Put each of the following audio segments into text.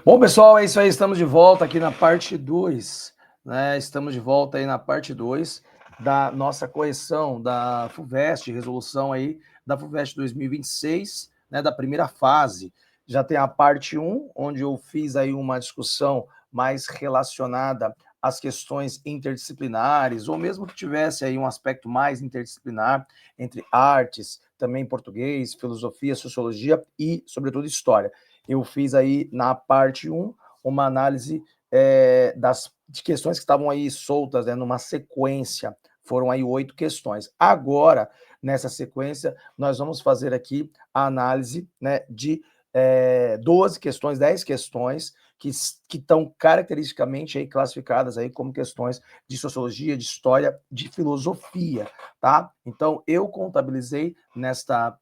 Bom, pessoal, é isso aí. Estamos de volta aqui na parte 2, né? Estamos de volta aí na parte 2 da nossa correção da FUVEST, resolução aí da FUVEST 2026, né? Da primeira fase. Já tem a parte 1, onde eu fiz aí uma discussão mais relacionada às questões interdisciplinares, ou mesmo que tivesse aí um aspecto mais interdisciplinar entre artes, também português, filosofia, sociologia e, sobretudo, história. Eu fiz aí na parte 1 uma análise de questões que estavam aí soltas, né, numa sequência. Foram aí 8 questões. Agora, nessa sequência, nós vamos fazer aqui a análise, né, de 12 questões, 10 questões que estão caracteristicamente aí classificadas aí como questões de sociologia, de história, de filosofia, tá? Então, eu contabilizei nesta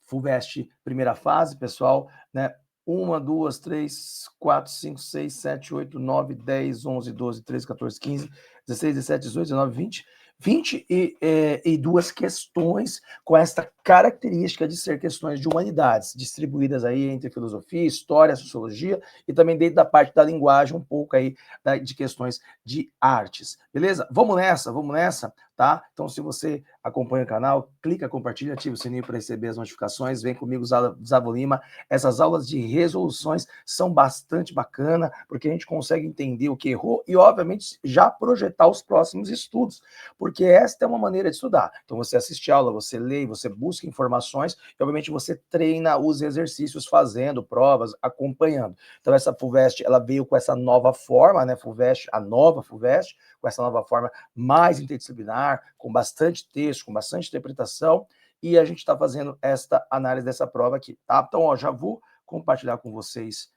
FUVEST primeira fase, pessoal, né? 1, 2, 3, 4, 5, 6, 7, 8, 9, 10, 11, 12, 13, 14, 15, 16, 17, 18, 19, 22 questões com esta característica de ser questões de humanidades, distribuídas aí entre filosofia, história, sociologia e também dentro da parte da linguagem, um pouco aí de questões de artes. Beleza? Vamos nessa, tá? Então, se você acompanha o canal, clica, compartilha, ativa o sininho para receber as notificações, vem comigo, Zavo Lima. Essas aulas de resoluções são bastante bacanas, porque a gente consegue entender o que errou e, obviamente, já projetar os próximos estudos, porque esta é uma maneira de estudar. Então, você assiste a aula, você lê, você busca informações e, obviamente, você treina os exercícios fazendo provas, acompanhando. Então, essa FUVEST, ela veio com essa nova forma, né, FUVEST, a nova FUVEST, com essa nova forma mais interdisciplinar, com bastante texto, com bastante interpretação, e a gente está fazendo esta análise dessa prova aqui, tá? Então, ó, já vou compartilhar com vocês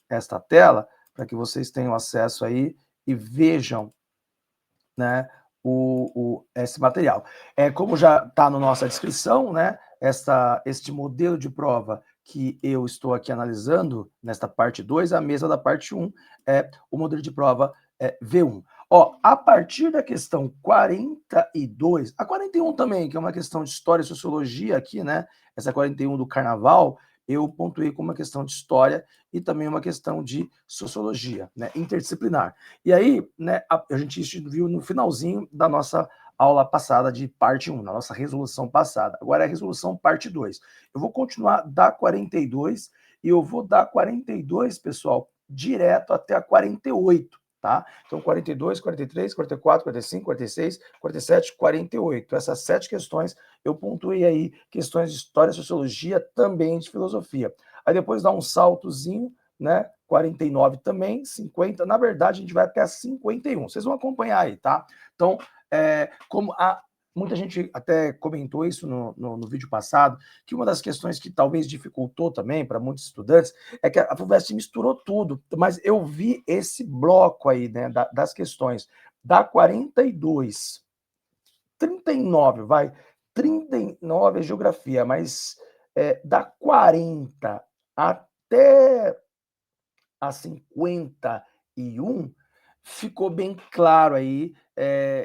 esta tela, para que vocês tenham acesso aí e vejam, né, esse material. Como já está na nossa descrição, né, este modelo de prova que eu estou aqui analisando, nesta parte 2, a mesma da parte 1, é o modelo de prova V1. Ó, a partir da questão 42, a 41 também, que é uma questão de história e sociologia aqui, né, essa 41 do carnaval, eu pontuei como uma questão de história e também uma questão de sociologia, né, interdisciplinar. E aí, né, a gente viu no finalzinho da nossa aula passada de parte 1, na nossa resolução passada. Agora é a resolução parte 2. Eu vou continuar da 42 e eu vou dar 42, pessoal, direto até a 48, tá? Então, 42, 43, 44, 45, 46, 47, 48. Essas 7 questões eu pontuei aí, questões de história, sociologia, também de filosofia. Aí depois dá um saltozinho, né? 49 também, 50, na verdade a gente vai até a 51, vocês vão acompanhar aí, tá? Então, como muita gente até comentou isso no vídeo passado, que uma das questões que talvez dificultou também para muitos estudantes é que a FUVEST misturou tudo, mas eu vi esse bloco aí, né, das questões da 42, 39, 39 é geografia, mas da 40 até a 51, ficou bem claro aí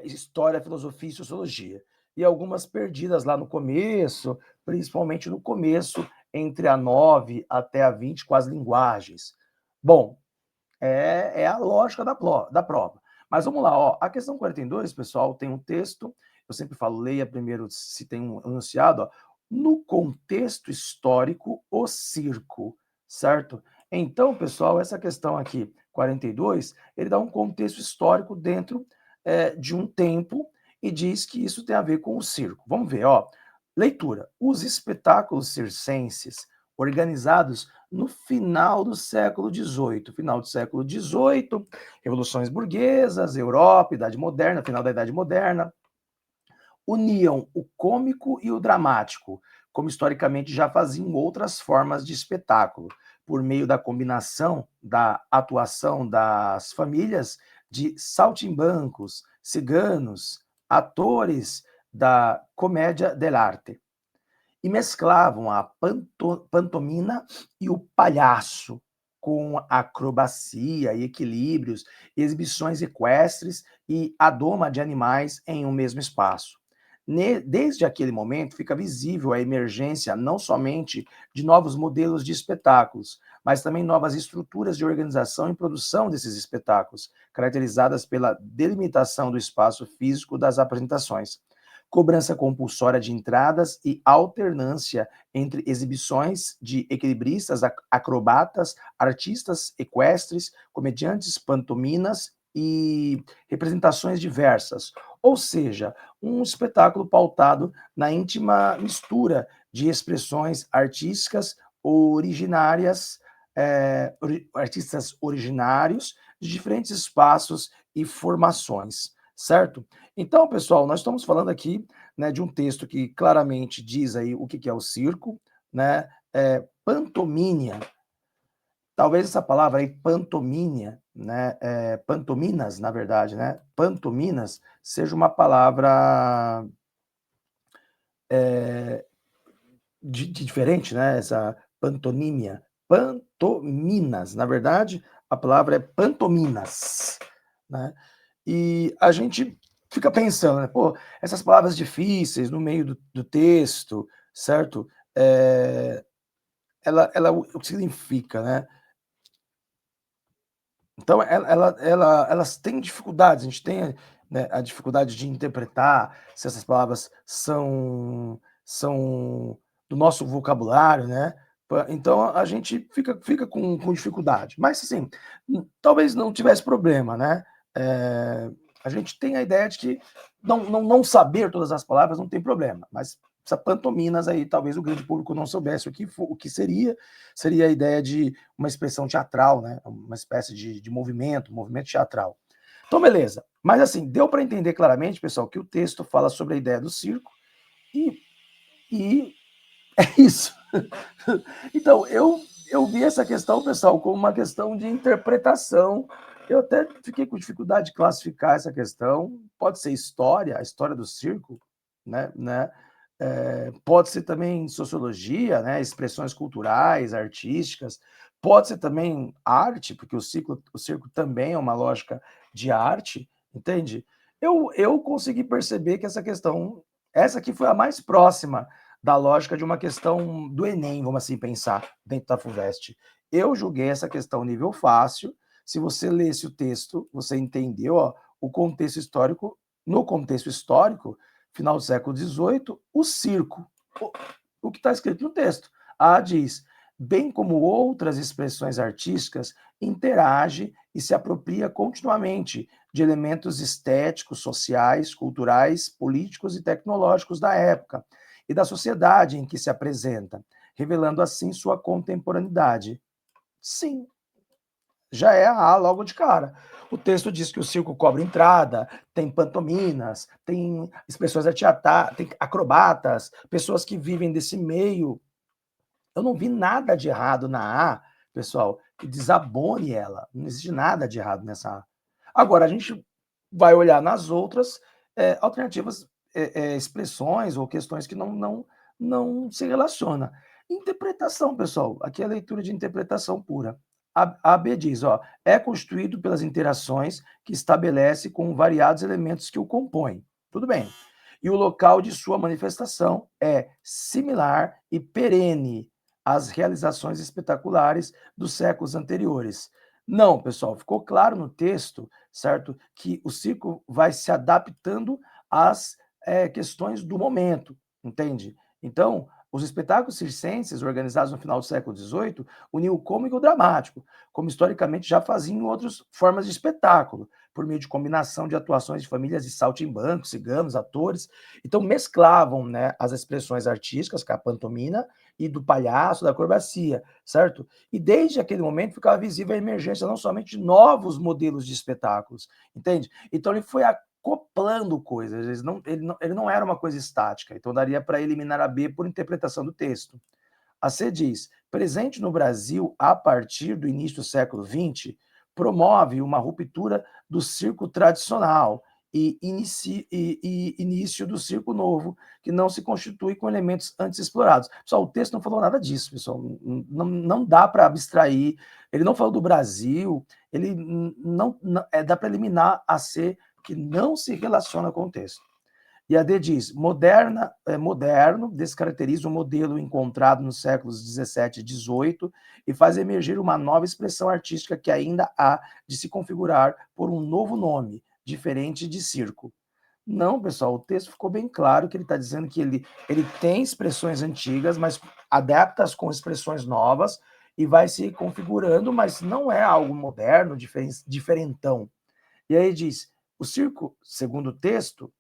história, filosofia e sociologia. E algumas perdidas lá no começo, principalmente no começo, entre a 9 até a 20, com as linguagens. Bom, é a lógica da prova. Mas vamos lá, ó. A questão 42, pessoal, tem um texto, eu sempre falo, leia primeiro se tem um enunciado, ó, no contexto histórico, o circo, certo? Então, pessoal, essa questão aqui, 42, ele dá um contexto histórico dentro de um tempo e diz que isso tem a ver com o circo. Vamos ver, ó. Leitura. Os espetáculos circenses organizados no final do século XVIII. Final do século XVIII, revoluções burguesas, Europa, Idade Moderna, final da Idade Moderna, uniam o cômico e o dramático, como historicamente já faziam outras formas de espetáculo, por meio da combinação da atuação das famílias de saltimbancos, ciganos, atores da comédia dell'arte, e mesclavam a pantomina e o palhaço com acrobacia e equilíbrios, exibições equestres e a doma de animais em um mesmo espaço. Desde aquele momento, fica visível a emergência não somente de novos modelos de espetáculos, mas também novas estruturas de organização e produção desses espetáculos, caracterizadas pela delimitação do espaço físico das apresentações, cobrança compulsória de entradas e alternância entre exibições de equilibristas, acrobatas, artistas equestres, comediantes, pantominas e representações diversas. Ou seja, um espetáculo pautado na íntima mistura de expressões artísticas originárias, artistas originários de diferentes espaços e formações, certo? Então, pessoal, nós estamos falando aqui, né, de um texto que claramente diz aí o que é o circo, né? Pantomínia. Talvez essa palavra aí, pantomínia, né? Pantominas, na verdade, né? Pantominas seja uma palavra diferente, né? Essa pantonímia. Pantominas, na verdade, a palavra é pantominas, né? E a gente fica pensando, né? Pô, essas palavras difíceis no meio do texto, certo? O que significa, né? Então, elas têm dificuldades, a gente tem, né, a dificuldade de interpretar se essas palavras são do nosso vocabulário, né? Então, a gente fica com dificuldade. Mas, assim, talvez não tivesse problema, né? A gente tem a ideia de que não saber todas as palavras não tem problema, mas essa pantominas aí, talvez o grande público não soubesse o que seria a ideia de uma expressão teatral, né? Uma espécie de movimento teatral. Então, beleza. Mas, assim, deu para entender claramente, pessoal, que o texto fala sobre a ideia do circo e é isso. Então, eu vi essa questão, pessoal, como uma questão de interpretação. Eu até fiquei com dificuldade de classificar essa questão. Pode ser história, a história do circo, né? Pode ser também sociologia, né? Expressões culturais, artísticas. Pode ser também arte, porque o circo também é uma lógica de arte, entende? Eu consegui perceber que essa aqui foi a mais próxima da lógica de uma questão do Enem, vamos assim pensar, dentro da FUVEST. Eu julguei essa questão nível fácil. Se você lesse o texto, você entendeu, ó, o contexto histórico. No contexto histórico, final do século XVIII, o circo, o que está escrito no texto. Diz, bem como outras expressões artísticas, interage e se apropria continuamente de elementos estéticos, sociais, culturais, políticos e tecnológicos da época e da sociedade em que se apresenta, revelando assim sua contemporaneidade. Sim, já é a logo de cara. O texto diz que o circo cobra entrada, tem pantominas, tem expressões teatrais, tem acrobatas, pessoas que vivem desse meio. Eu não vi nada de errado na A, pessoal, que desabone ela. Não existe nada de errado nessa A. Agora, a gente vai olhar nas outras alternativas, expressões ou questões que não se relacionam. Interpretação, pessoal. Aqui é a leitura de interpretação pura. A B diz, ó, é constituído pelas interações que estabelece com variados elementos que o compõem. Tudo bem. E o local de sua manifestação é similar e perene às realizações espetaculares dos séculos anteriores. Não, pessoal, ficou claro no texto, certo, que o circo vai se adaptando às questões do momento, entende? Então, os espetáculos circenses, organizados no final do século XVIII, uniam o cômico e o dramático, como historicamente já faziam em outras formas de espetáculo, por meio de combinação de atuações de famílias de saltimbancos, ciganos, atores. Então, mesclavam, né, as expressões artísticas, que é a pantomina, e do palhaço, da acrobacia, certo? E desde aquele momento ficava visível a emergência não somente de novos modelos de espetáculos, entende? Então, ele foi acoplando coisas, ele não era uma coisa estática, então daria para eliminar a B por interpretação do texto. A C diz, presente no Brasil a partir do início do século XX, promove uma ruptura do circo tradicional e início do circo novo, que não se constitui com elementos antes explorados. Pessoal, o texto não falou nada disso, pessoal. Não dá para abstrair. Ele não falou do Brasil, ele dá para eliminar a C, que não se relaciona com o texto. E a D diz, moderno descaracteriza o modelo encontrado nos séculos 17 e 18 e faz emergir uma nova expressão artística que ainda há de se configurar por um novo nome, diferente de circo. Não, pessoal, o texto ficou bem claro que ele está dizendo que ele tem expressões antigas, mas adapta-as com expressões novas e vai se configurando, mas não é algo moderno, diferentão. E aí diz, o circo, segundo o texto,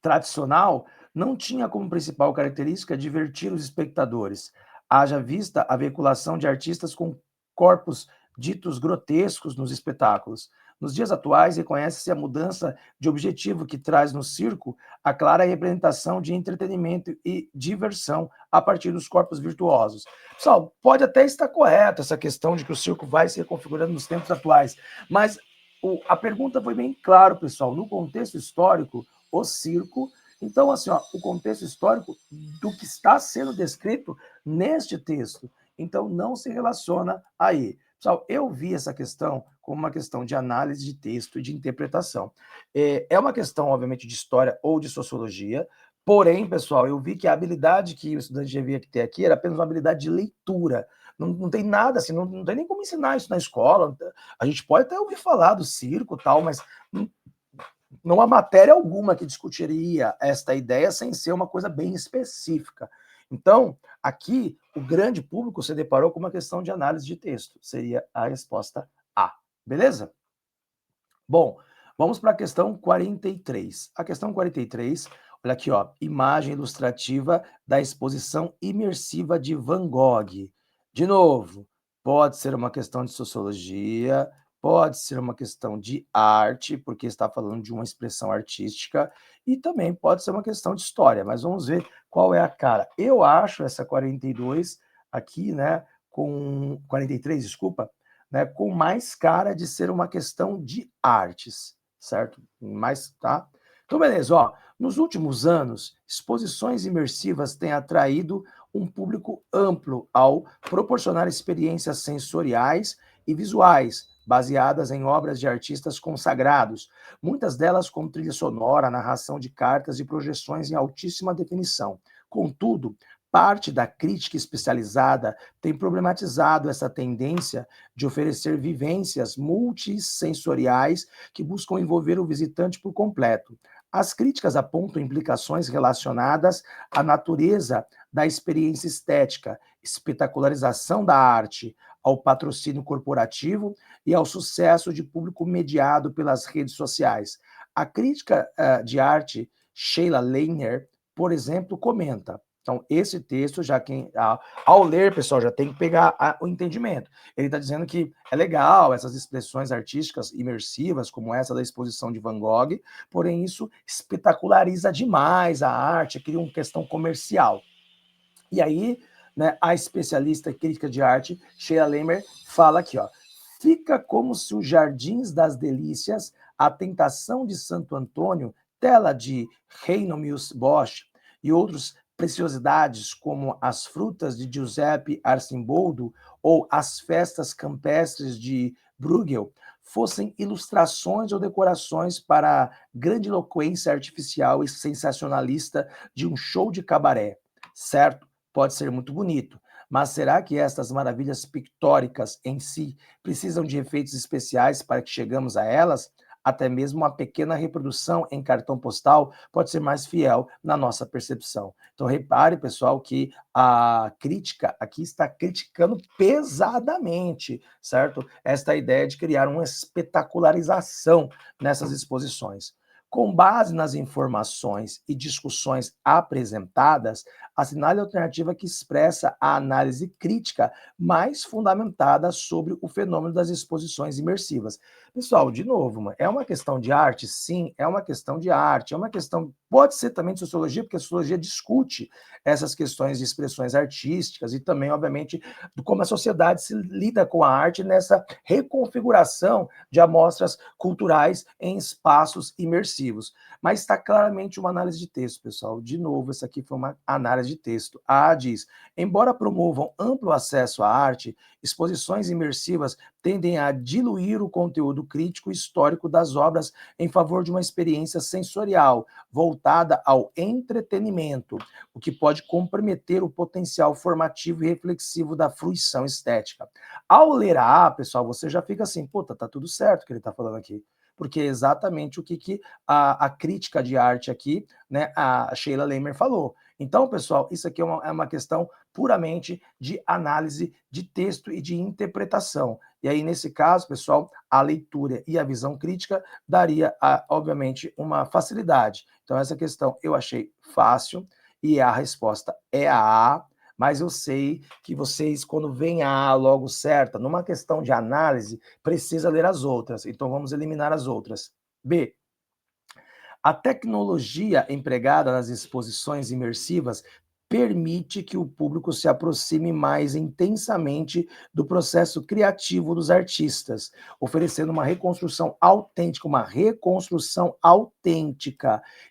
tradicional não tinha como principal característica divertir os espectadores, haja vista a veiculação de artistas com corpos ditos grotescos nos espetáculos. Nos dias atuais, reconhece-se a mudança de objetivo que traz no circo a clara representação de entretenimento e diversão a partir dos corpos virtuosos. Pessoal, pode até estar correto essa questão de que o circo vai se reconfigurando nos tempos atuais, mas a pergunta foi bem clara, pessoal. No contexto histórico, o circo. Então, assim, ó, o contexto histórico do que está sendo descrito neste texto. Então, não se relaciona aí. Pessoal, eu vi essa questão como uma questão de análise de texto e de interpretação. É uma questão, obviamente, de história ou de sociologia, porém, pessoal, eu vi que a habilidade que o estudante devia ter aqui era apenas uma habilidade de leitura. Não tem nada, assim, não tem nem como ensinar isso na escola. A gente pode até ouvir falar do circo e tal, mas não há matéria alguma que discutiria esta ideia sem ser uma coisa bem específica. Então, aqui, o grande público se deparou com uma questão de análise de texto. Seria a resposta A. Beleza? Bom, vamos para a questão 43. A questão 43, olha aqui, ó, imagem ilustrativa da exposição imersiva de Van Gogh. De novo, pode ser uma questão de sociologia, pode ser uma questão de arte, porque está falando de uma expressão artística, e também pode ser uma questão de história, mas vamos ver qual é a cara. Eu acho essa 42 aqui, né, com 43, desculpa, né, com mais cara de ser uma questão de artes, certo? Mais, tá? Então, beleza, ó. Nos últimos anos, exposições imersivas têm atraído um público amplo ao proporcionar experiências sensoriais e visuais baseadas em obras de artistas consagrados, muitas delas com trilha sonora, narração de cartas e projeções em altíssima definição. Contudo, parte da crítica especializada tem problematizado essa tendência de oferecer vivências multissensoriais que buscam envolver o visitante por completo. As críticas apontam implicações relacionadas à natureza da experiência estética, espetacularização da arte, ao patrocínio corporativo e ao sucesso de público mediado pelas redes sociais. A crítica de arte, Sheila Leiner, por exemplo, comenta. Então, esse texto, ao ler, pessoal, já tem que pegar o entendimento. Ele está dizendo que é legal essas expressões artísticas imersivas, como essa da exposição de Van Gogh, porém isso espetaculariza demais a arte, cria uma questão comercial. E aí, né, a especialista crítica de arte, Sheila Lemer, fala aqui, ó, fica como se os Jardins das Delícias, a Tentação de Santo Antônio, tela de Hieronymus Bosch e outros preciosidades como as frutas de Giuseppe Arcimboldo ou as festas campestres de Bruegel fossem ilustrações ou decorações para a grandiloquência artificial e sensacionalista de um show de cabaré, certo? Pode ser muito bonito, mas será que estas maravilhas pictóricas em si precisam de efeitos especiais para que chegamos a elas? Até mesmo uma pequena reprodução em cartão postal pode ser mais fiel na nossa percepção. Então, repare, pessoal, que a crítica aqui está criticando pesadamente, certo? Esta ideia de criar uma espetacularização nessas exposições. Com base nas informações e discussões apresentadas, assinale a alternativa que expressa a análise crítica mais fundamentada sobre o fenômeno das exposições imersivas. Pessoal, de novo, é uma questão de arte? Sim, é uma questão de arte, é uma questão, pode ser também de sociologia, porque a sociologia discute essas questões de expressões artísticas e também, obviamente, de como a sociedade se lida com a arte nessa reconfiguração de amostras culturais em espaços imersivos. Mas está claramente uma análise de texto, pessoal. De novo, essa aqui foi uma análise de texto. A diz, embora promovam amplo acesso à arte, exposições imersivas tendem a diluir o conteúdo crítico e histórico das obras em favor de uma experiência sensorial voltada ao entretenimento, o que pode comprometer o potencial formativo e reflexivo da fruição estética. Ao ler a pessoal, você já fica assim, puta, tá tudo certo o que ele está falando aqui, porque é exatamente o que a crítica de arte aqui, né, a Sheila Lehmer falou. Então, pessoal, isso aqui é uma questão puramente de análise de texto e de interpretação. E aí, nesse caso, pessoal, a leitura e a visão crítica daria, obviamente, uma facilidade. Então, essa questão eu achei fácil e a resposta é a A, mas eu sei que vocês, quando vem a A logo certa, numa questão de análise, precisa ler as outras. Então, vamos eliminar as outras. B. A tecnologia empregada nas exposições imersivas permite que o público se aproxime mais intensamente do processo criativo dos artistas, oferecendo uma reconstrução autêntica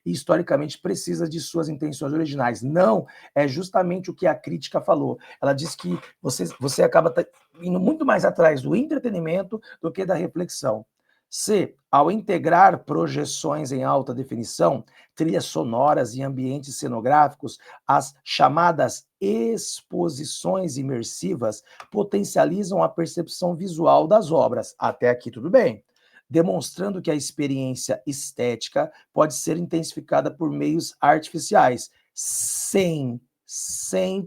e historicamente precisa de suas intenções originais. Não, é justamente o que a crítica falou. Ela diz que você acaba indo muito mais atrás do entretenimento do que da reflexão. C. Ao integrar projeções em alta definição, trilhas sonoras e ambientes cenográficos, as chamadas exposições imersivas potencializam a percepção visual das obras. Até aqui tudo bem. Demonstrando que a experiência estética pode ser intensificada por meios artificiais, sem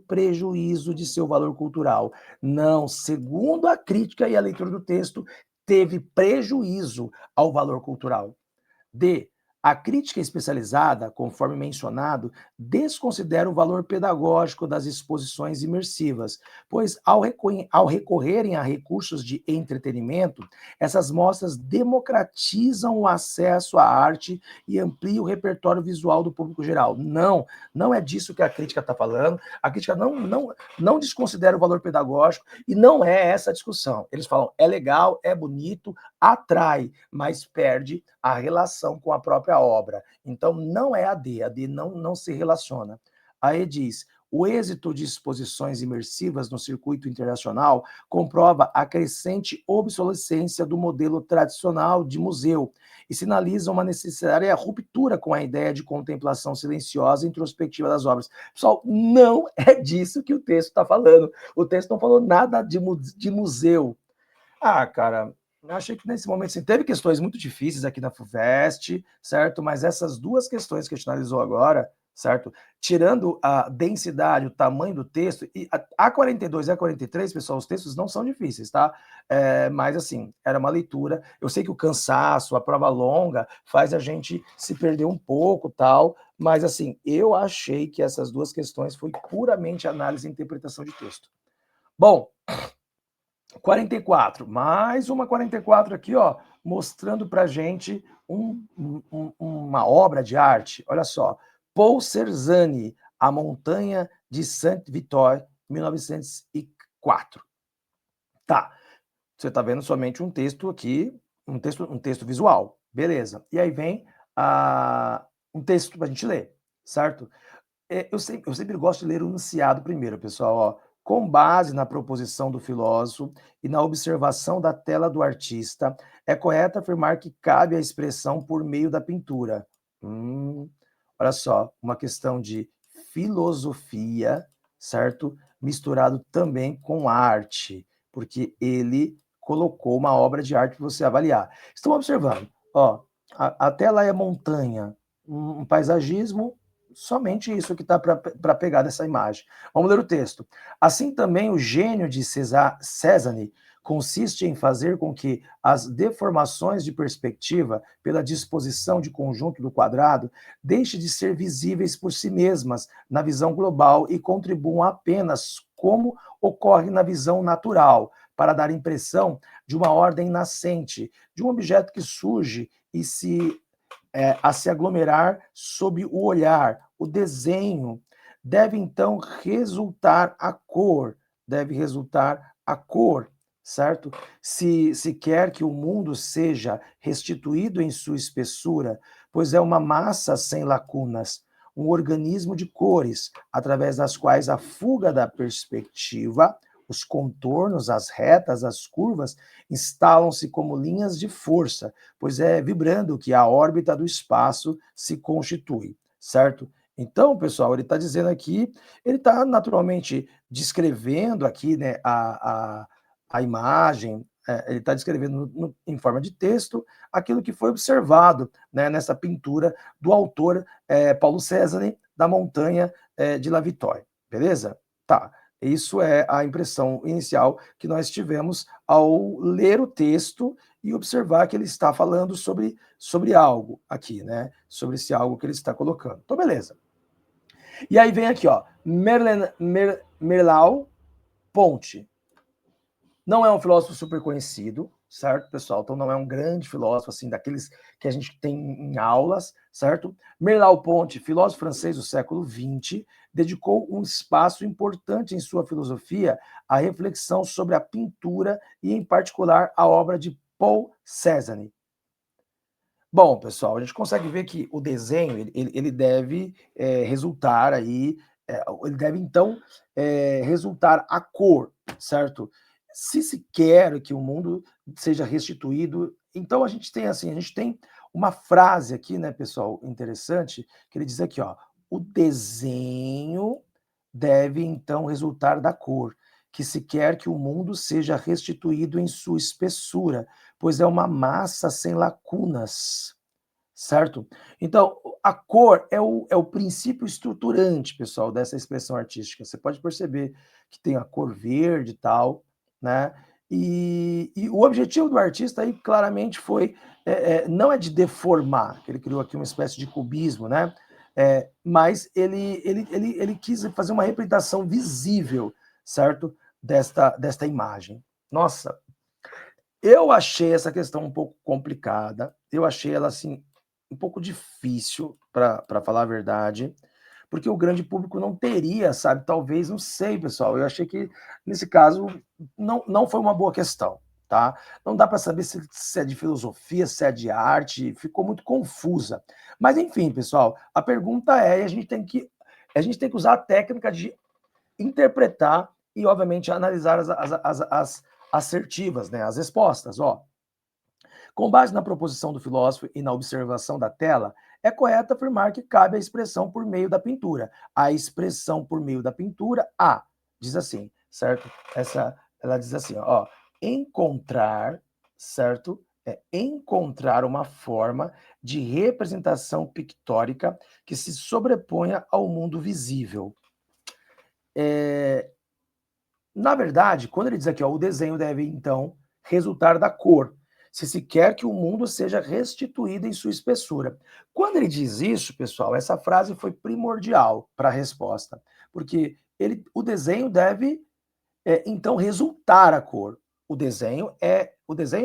prejuízo de seu valor cultural. Não, segundo a crítica e a leitura do texto, teve prejuízo ao valor cultural. D. A crítica especializada, conforme mencionado, desconsidera o valor pedagógico das exposições imersivas, pois, ao recorrerem a recursos de entretenimento, essas mostras democratizam o acesso à arte e ampliam o repertório visual do público geral. Não, não é disso que a crítica está falando. A crítica não desconsidera o valor pedagógico e não é essa a discussão. Eles falam, é legal, é bonito, atrai, mas perde a relação com a própria obra. Então, não é a D não se relaciona. A E diz, o êxito de exposições imersivas no circuito internacional comprova a crescente obsolescência do modelo tradicional de museu e sinaliza uma necessária ruptura com a ideia de contemplação silenciosa e introspectiva das obras. Pessoal, não é disso que o texto está falando. O texto não falou nada de museu. Ah, cara, eu achei que nesse momento, assim, teve questões muito difíceis aqui na FUVEST, certo? Mas essas duas questões que a gente analisou agora, certo? Tirando a densidade, o tamanho do texto, e a 42 e a 43, pessoal, os textos não são difíceis, tá? Mas, assim, era uma leitura. Eu sei que o cansaço, a prova longa, faz a gente se perder um pouco, tal, mas, assim, eu achei que essas duas questões foi puramente análise e interpretação de texto. Bom, 44, mais uma 44 aqui, ó, mostrando pra gente uma obra de arte. Olha só, Paul Cerzani, A Montanha de Sainte-Victoire, 1904. Tá, você tá vendo somente um texto aqui, um texto visual, beleza. E aí vem um texto pra gente ler, certo? Eu sempre gosto de ler o enunciado primeiro, pessoal, ó. Com base na proposição do filósofo e na observação da tela do artista, é correto afirmar que cabe a expressão por meio da pintura. Olha só, uma questão de filosofia, certo? Misturado também com arte, porque ele colocou uma obra de arte para você avaliar. Estão observando, ó, a tela é montanha, um paisagismo, somente isso que está para pegar dessa imagem. Vamos ler o texto. Assim também o gênio de Cézanne consiste em fazer com que as deformações de perspectiva pela disposição de conjunto do quadrado deixem de ser visíveis por si mesmas na visão global e contribuam apenas como ocorre na visão natural, para dar impressão de uma ordem nascente, de um objeto que surge e a se aglomerar sob o olhar. O desenho deve então resultar a cor, certo? Se quer que o mundo seja restituído em sua espessura, pois é uma massa sem lacunas, um organismo de cores, através das quais a fuga da perspectiva Os contornos, as retas, as curvas instalam-se como linhas de força, pois é vibrando que a órbita do espaço se constitui, certo? Então, pessoal, ele está dizendo aqui, ele está naturalmente descrevendo aqui, né, a imagem, ele está descrevendo em forma de texto aquilo que foi observado, né, nessa pintura do autor Paulo César, da montanha de La Vitória, beleza? Tá, isso é a impressão inicial que nós tivemos ao ler o texto e observar que ele está falando sobre algo aqui, né? Sobre esse algo que ele está colocando. Então, beleza. E aí vem aqui, ó, Merleau-Ponty. Não é um filósofo super conhecido, certo, pessoal? Então não é um grande filósofo, assim, daqueles que a gente tem em aulas, certo? Merleau-Ponty, filósofo francês do século XX, dedicou um espaço importante em sua filosofia à reflexão sobre a pintura e, em particular, a obra de Paul Cézanne. Bom, pessoal, a gente consegue ver que o desenho ele deve resultar aí, ele deve então resultar a cor, certo? Se quer que o mundo seja restituído, então a gente tem assim, a gente tem uma frase aqui, né, pessoal, interessante, que ele diz aqui, ó, o desenho deve então resultar da cor, que se quer que o mundo seja restituído em sua espessura, pois é uma massa sem lacunas, certo? Então, a cor é o princípio estruturante, pessoal, dessa expressão artística. Você pode perceber que tem a cor verde e tal, né? E o objetivo do artista aí claramente foi, não é de deformar, que ele criou aqui uma espécie de cubismo, né? Mas ele quis fazer uma representação visível, certo? Desta imagem. Nossa, eu achei essa questão um pouco complicada, eu achei ela assim um pouco difícil, para falar a verdade, porque o grande público não teria, sabe? Talvez, não sei, pessoal. Eu achei que nesse caso não foi uma boa questão, tá? Não dá para saber se é de filosofia, se é de arte, ficou muito confusa. Mas enfim, pessoal, a pergunta é, a gente tem que usar a técnica de interpretar e, obviamente, analisar as assertivas, né? As respostas, ó. Com base na proposição do filósofo e na observação da tela, é correto afirmar que cabe a expressão por meio da pintura. A expressão por meio da pintura, diz assim, certo? Ela diz assim, ó, encontrar, certo? É encontrar uma forma de representação pictórica que se sobreponha ao mundo visível. Na verdade, quando ele diz aqui, ó, o desenho deve, então, resultar da cor, se quer que o mundo seja restituído em sua espessura. Quando ele diz isso, pessoal, essa frase foi primordial para a resposta, porque o desenho deve, então, resultar a cor. O desenho,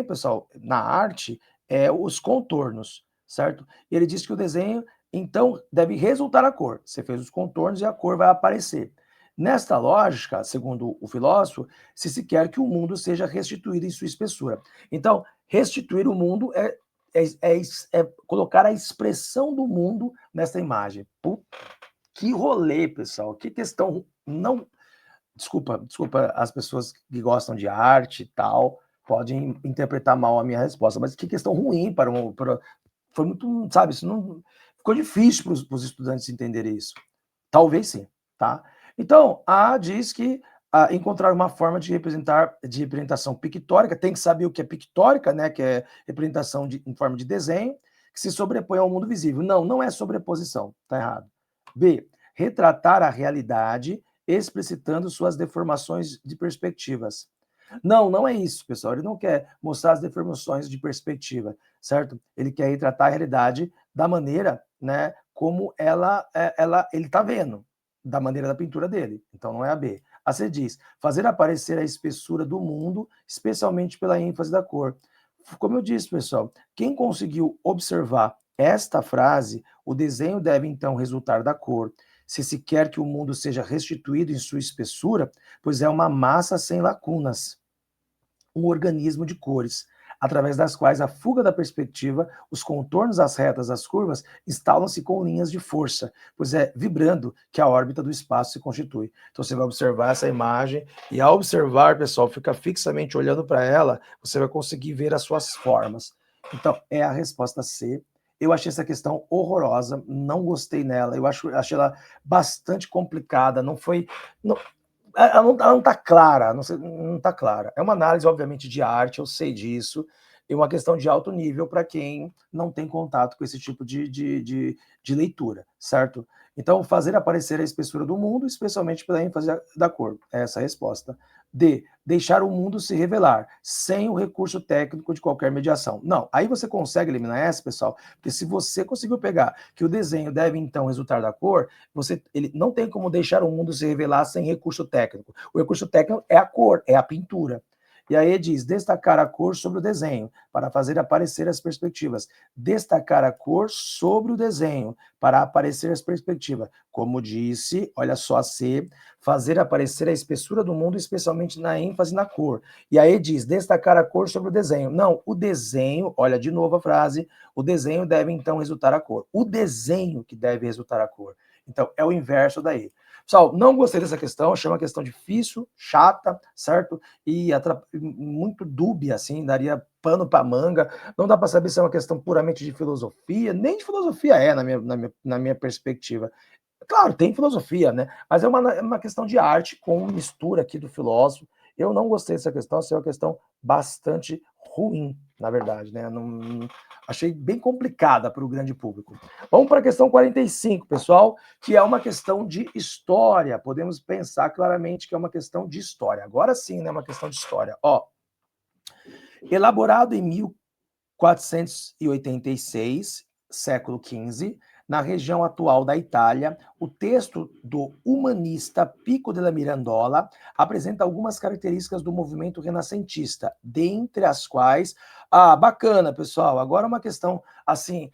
pessoal, na arte, é os contornos, certo? Ele diz que o desenho, então, deve resultar a cor. Você fez os contornos e a cor vai aparecer. Nesta lógica, segundo o filósofo, se quer que o mundo seja restituído em sua espessura. Então, restituir o mundo é colocar a expressão do mundo nessa imagem. Que rolê, pessoal, que questão não... Desculpa as pessoas que gostam de arte e tal, podem interpretar mal a minha resposta, mas que questão ruim foi muito, sabe, isso não ficou difícil para os estudantes entenderem isso. Talvez sim, tá? Então, A diz que encontrar uma forma de representação pictórica, tem que saber o que é pictórica, né, que é representação em forma de desenho, que se sobrepõe ao mundo visível. Não é sobreposição, tá errado. B, retratar a realidade explicitando suas deformações de perspectivas. Não é isso, pessoal. Ele não quer mostrar as deformações de perspectiva, certo? Ele quer retratar a realidade da maneira, né, como ele está vendo, da maneira da pintura dele. Então não é a B. A C diz, fazer aparecer a espessura do mundo, especialmente pela ênfase da cor. Como eu disse, pessoal, quem conseguiu observar esta frase, o desenho deve então resultar da cor. Se quer que o mundo seja restituído em sua espessura, pois é uma massa sem lacunas, um organismo de cores. através das quais a fuga da perspectiva, os contornos, as retas, as curvas, instalam-se com linhas de força, pois é vibrando que a órbita do espaço se constitui. Então você vai observar essa imagem e ao observar, pessoal, fica fixamente olhando para ela, você vai conseguir ver as suas formas. Então, é a resposta C. Eu achei essa questão horrorosa, não gostei nela, achei ela bastante complicada, não foi... Ela não está clara, não está clara. É uma análise, obviamente, de arte, eu sei disso, e uma questão de alto nível para quem não tem contato com esse tipo de leitura, certo? Então, fazer aparecer a espessura do mundo, especialmente pela ênfase da cor. Essa é a resposta. D. Deixar o mundo se revelar, sem o recurso técnico de qualquer mediação. Não, aí você consegue eliminar essa, pessoal, porque se você conseguiu pegar que o desenho deve, então, resultar da cor, ele não tem como deixar o mundo se revelar sem recurso técnico. O recurso técnico é a cor, é a pintura. E aí diz, destacar a cor sobre o desenho, para fazer aparecer as perspectivas. Destacar a cor sobre o desenho, para aparecer as perspectivas. Como disse, olha só a C, fazer aparecer a espessura do mundo, especialmente na ênfase na cor. E aí diz, destacar a cor sobre o desenho. Não, o desenho, olha de novo a frase, o desenho deve então resultar a cor. O desenho que deve resultar a cor. Então, é o inverso daí. Pessoal, não gostei dessa questão, achei uma questão difícil, chata, certo? E muito dúbia, assim, daria pano para manga. Não dá para saber se é uma questão puramente de filosofia, nem de filosofia na minha perspectiva. Claro, tem filosofia, né? Mas é uma questão de arte com mistura aqui do filósofo. Eu não gostei dessa questão, essa é uma questão bastante ruim, na verdade, né? Achei bem complicada para o grande público. Vamos para a questão 45, pessoal, que é uma questão de história. Podemos pensar claramente que é uma questão de história. Agora sim, né? Uma questão de história. Ó, elaborado em 1486, século XV, na região atual da Itália, o texto do humanista Pico della Mirandola apresenta algumas características do movimento renascentista, dentre as quais... Ah, bacana, pessoal, agora uma questão, assim,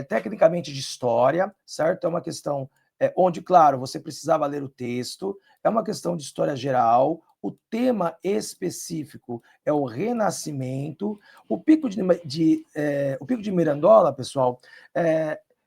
tecnicamente de história, certo? É uma questão onde, claro, você precisava ler o texto, é uma questão de história geral, o tema específico é o Renascimento. O Pico de Mirandola, pessoal,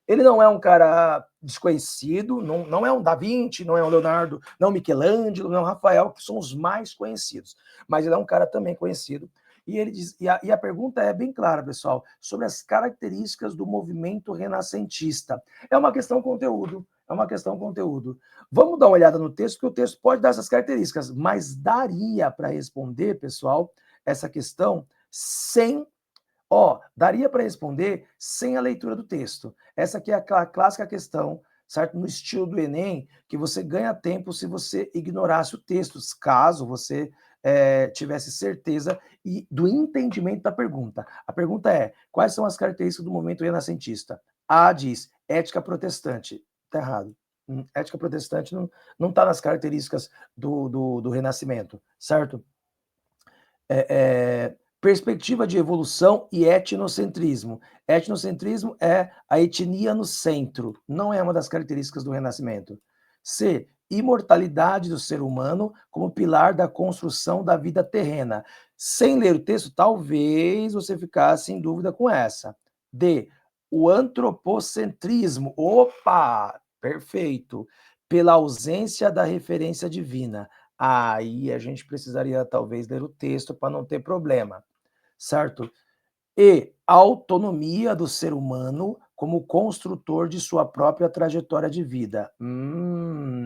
ele não é um cara desconhecido, não é um Da Vinci, não é um Leonardo, não é um Michelangelo, não é um Rafael, que são os mais conhecidos. Mas ele é um cara também conhecido. E ele diz, e a pergunta é bem clara, pessoal, sobre as características do movimento renascentista. É uma questão conteúdo, é uma questão conteúdo. Vamos dar uma olhada no texto, que o texto pode dar essas características, mas daria para responder, pessoal, essa questão sem... daria para responder sem a leitura do texto. Essa aqui é a clássica questão, certo? No estilo do Enem, que você ganha tempo se você ignorasse o texto, caso você tivesse certeza do entendimento da pergunta. A pergunta é, quais são as características do movimento renascentista? A diz, ética protestante. Está errado. Ética protestante não está nas características do Renascimento, certo? Perspectiva de evolução e etnocentrismo. Etnocentrismo é a etnia no centro, não é uma das características do Renascimento. C. Imortalidade do ser humano como pilar da construção da vida terrena. Sem ler o texto, talvez você ficasse em dúvida com essa. D. O antropocentrismo. Opa! Perfeito. Pela ausência da referência divina. Aí a gente precisaria talvez ler o texto para não ter problema, certo? E autonomia do ser humano como construtor de sua própria trajetória de vida.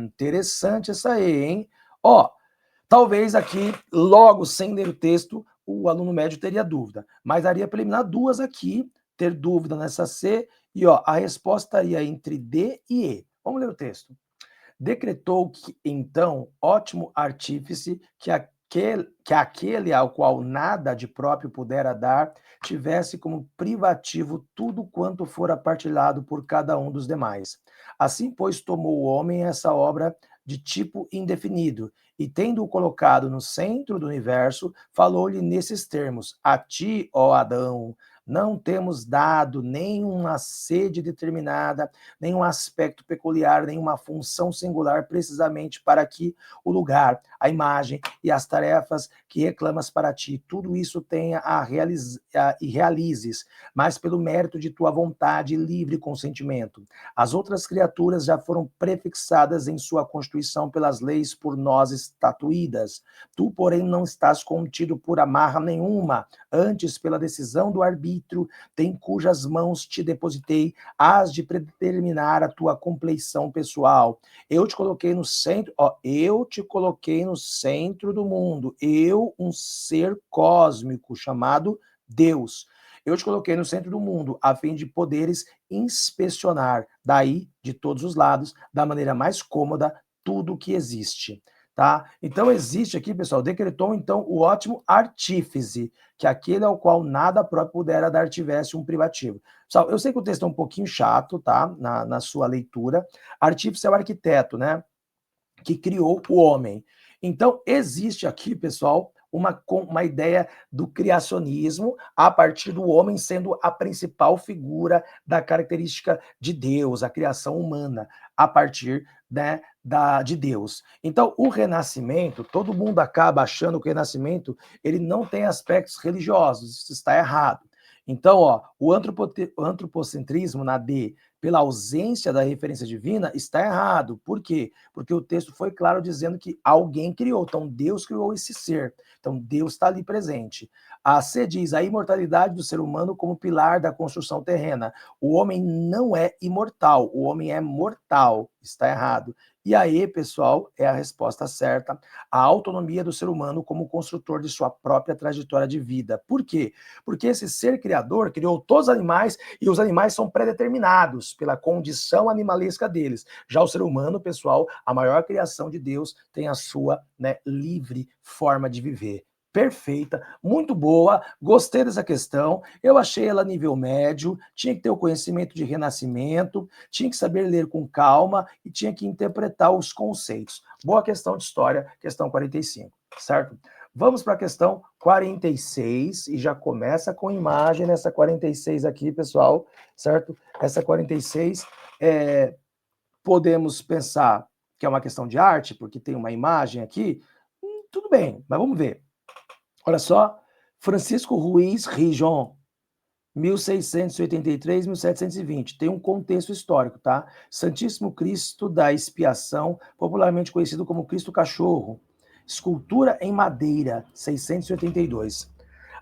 Interessante essa aí, hein? Talvez aqui, logo sem ler o texto, o aluno médio teria dúvida, mas daria para eliminar duas aqui, ter dúvida nessa C, e a resposta estaria entre D e E. Vamos ler o texto. Decretou que, então, ótimo artífice, que aquele ao qual nada de próprio pudera dar, tivesse como privativo tudo quanto fora partilhado por cada um dos demais. Assim, pois, tomou o homem essa obra de tipo indefinido, e tendo-o colocado no centro do universo, falou-lhe nesses termos: a ti, ó Adão, não temos dado nenhuma sede determinada, nenhum aspecto peculiar, nenhuma função singular, precisamente para que o lugar, a imagem e as tarefas que reclamas para ti, tudo isso tenha e realizes, mas pelo mérito de tua vontade e livre consentimento. As outras criaturas já foram prefixadas em sua constituição pelas leis por nós estatuídas. Tu, porém, não estás contido por amarra nenhuma, antes pela decisão do arbítrio, em cujas mãos te depositei, hás de predeterminar a tua compleição pessoal. Eu te coloquei no centro, eu te coloquei no centro do mundo, eu, um ser cósmico chamado Deus. Eu te coloquei no centro do mundo, a fim de poderes inspecionar, daí, de todos os lados, da maneira mais cômoda, tudo o que existe. Tá? Então existe aqui, pessoal, decretou então o ótimo artífice, que aquele ao qual nada próprio pudera dar tivesse um privativo. Pessoal, eu sei que o texto é um pouquinho chato, tá? Na sua leitura. Artífice é o arquiteto, né? Que criou o homem. Então, existe aqui, pessoal, uma ideia do criacionismo a partir do homem sendo a principal figura da característica de Deus, a criação humana, a partir, né, de Deus. Então, o Renascimento, todo mundo acaba achando que o Renascimento ele não tem aspectos religiosos, isso está errado. Então, o antropocentrismo na D, pela ausência da referência divina, está errado. Por quê? Porque o texto foi claro dizendo que alguém criou, então Deus criou esse ser. Então Deus está ali presente. A C diz a imortalidade do ser humano como pilar da construção terrena. O homem não é imortal, o homem é mortal. Está errado. E aí, pessoal, é a resposta certa. A autonomia do ser humano como construtor de sua própria trajetória de vida. Por quê? Porque esse ser criador criou todos os animais e os animais são predeterminados pela condição animalesca deles. Já o ser humano, pessoal, a maior criação de Deus, tem a sua, né, livre forma de viver. Perfeita, muito boa, gostei dessa questão, eu achei ela nível médio, tinha que ter o conhecimento de renascimento, tinha que saber ler com calma e tinha que interpretar os conceitos. Boa questão de história, questão 45, certo? Vamos para a questão 46 e já começa com imagem nessa 46 aqui, pessoal, certo? Essa 46, podemos pensar que é uma questão de arte, porque tem uma imagem aqui, tudo bem, mas vamos ver. Olha só, Francisco Ruiz Rijon, 1683-1720. Tem um contexto histórico, tá? Santíssimo Cristo da Expiação, popularmente conhecido como Cristo Cachorro. Escultura em madeira, 682.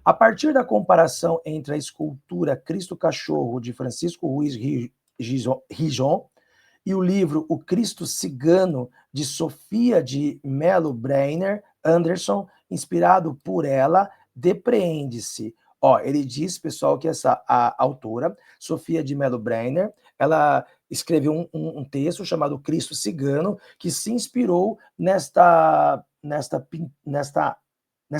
A partir da comparação entre a escultura Cristo Cachorro de Francisco Ruiz Rijon e o livro O Cristo Cigano de Sofia de Mello Breiner Anderson, inspirado por ela, depreende-se. Ele diz, pessoal, que a autora, Sofia de Mello Breiner, ela escreveu um texto chamado Cristo Cigano, que se inspirou nesta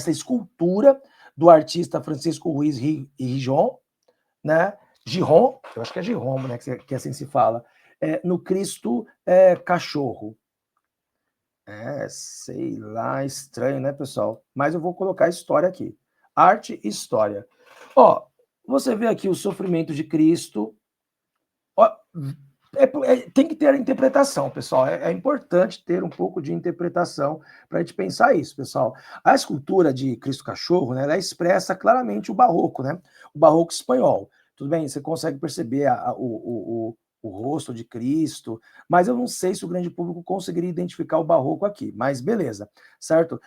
escultura do artista Francisco Ruiz Rijon, né? Giron, eu acho que é Giron, né? Que assim se fala. No Cristo Cachorro. Sei lá, estranho, né, pessoal? Mas eu vou colocar a história aqui. Arte e história. Você vê aqui o sofrimento de Cristo. Tem que ter a interpretação, pessoal. É importante ter um pouco de interpretação para a gente pensar isso, pessoal. A escultura de Cristo Cachorro, né, ela expressa claramente o barroco, né? O barroco espanhol. Tudo bem, você consegue perceber o rosto de Cristo, mas eu não sei se o grande público conseguiria identificar o barroco aqui, mas beleza, certo?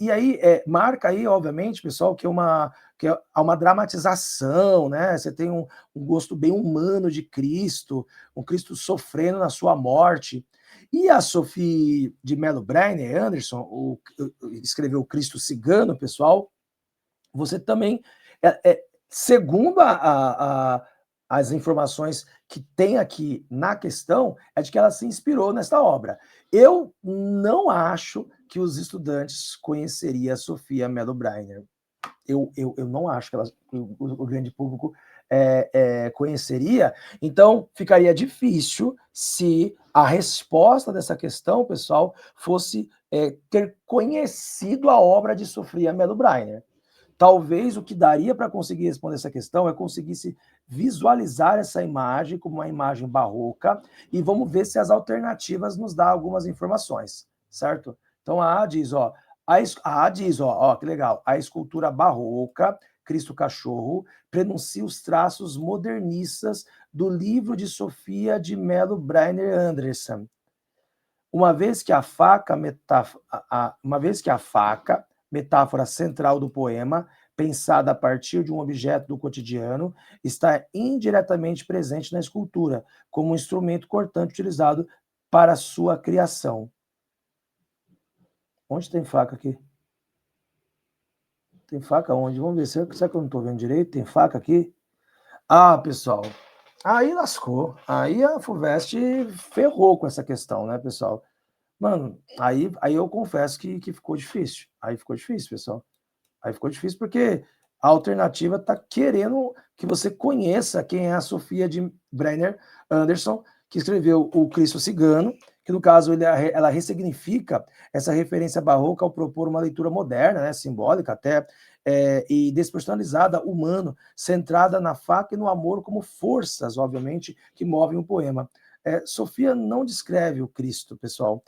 E aí, marca aí, obviamente, pessoal, que há uma dramatização, né? Você tem um gosto bem humano de Cristo, um Cristo sofrendo na sua morte. E a Sophie de Mello Breiner Anderson, escreveu o Cristo Cigano, pessoal, você também, segundo as informações que tem aqui na questão, é de que ela se inspirou nesta obra. Eu não acho que os estudantes conheceriam a Sofia Mello Breiner. Eu não acho que o grande público conheceria, então ficaria difícil se a resposta dessa questão, pessoal, fosse ter conhecido a obra de Sofia Mello Breiner. Talvez o que daria para conseguir responder essa questão é conseguir se visualizar essa imagem como uma imagem barroca e vamos ver se as alternativas nos dão algumas informações, certo? Então a A diz, ó, a A diz, ó, que legal, a escultura barroca, Cristo Cachorro, prenuncia os traços modernistas do livro de Sofia de Melo Breiner Anderson. Uma vez que a faca, metáfora central do poema, pensada a partir de um objeto do cotidiano, está indiretamente presente na escultura, como um instrumento cortante utilizado para sua criação. Onde tem faca aqui? Tem faca onde? Vamos ver, será que eu não estou vendo direito? Tem faca aqui? Ah, pessoal, aí lascou. Aí a FUVEST ferrou com essa questão, né, pessoal? Mano, aí eu confesso que ficou difícil. Aí ficou difícil, pessoal. Aí ficou difícil porque a alternativa está querendo que você conheça quem é a Sofia de Breiner Anderson, que escreveu o Cristo Cigano, que no caso ela ressignifica essa referência barroca ao propor uma leitura moderna, né, simbólica até, e despersonalizada, humano, centrada na faca e no amor como forças, obviamente, que movem o poema. Sofia não descreve o Cristo, pessoal,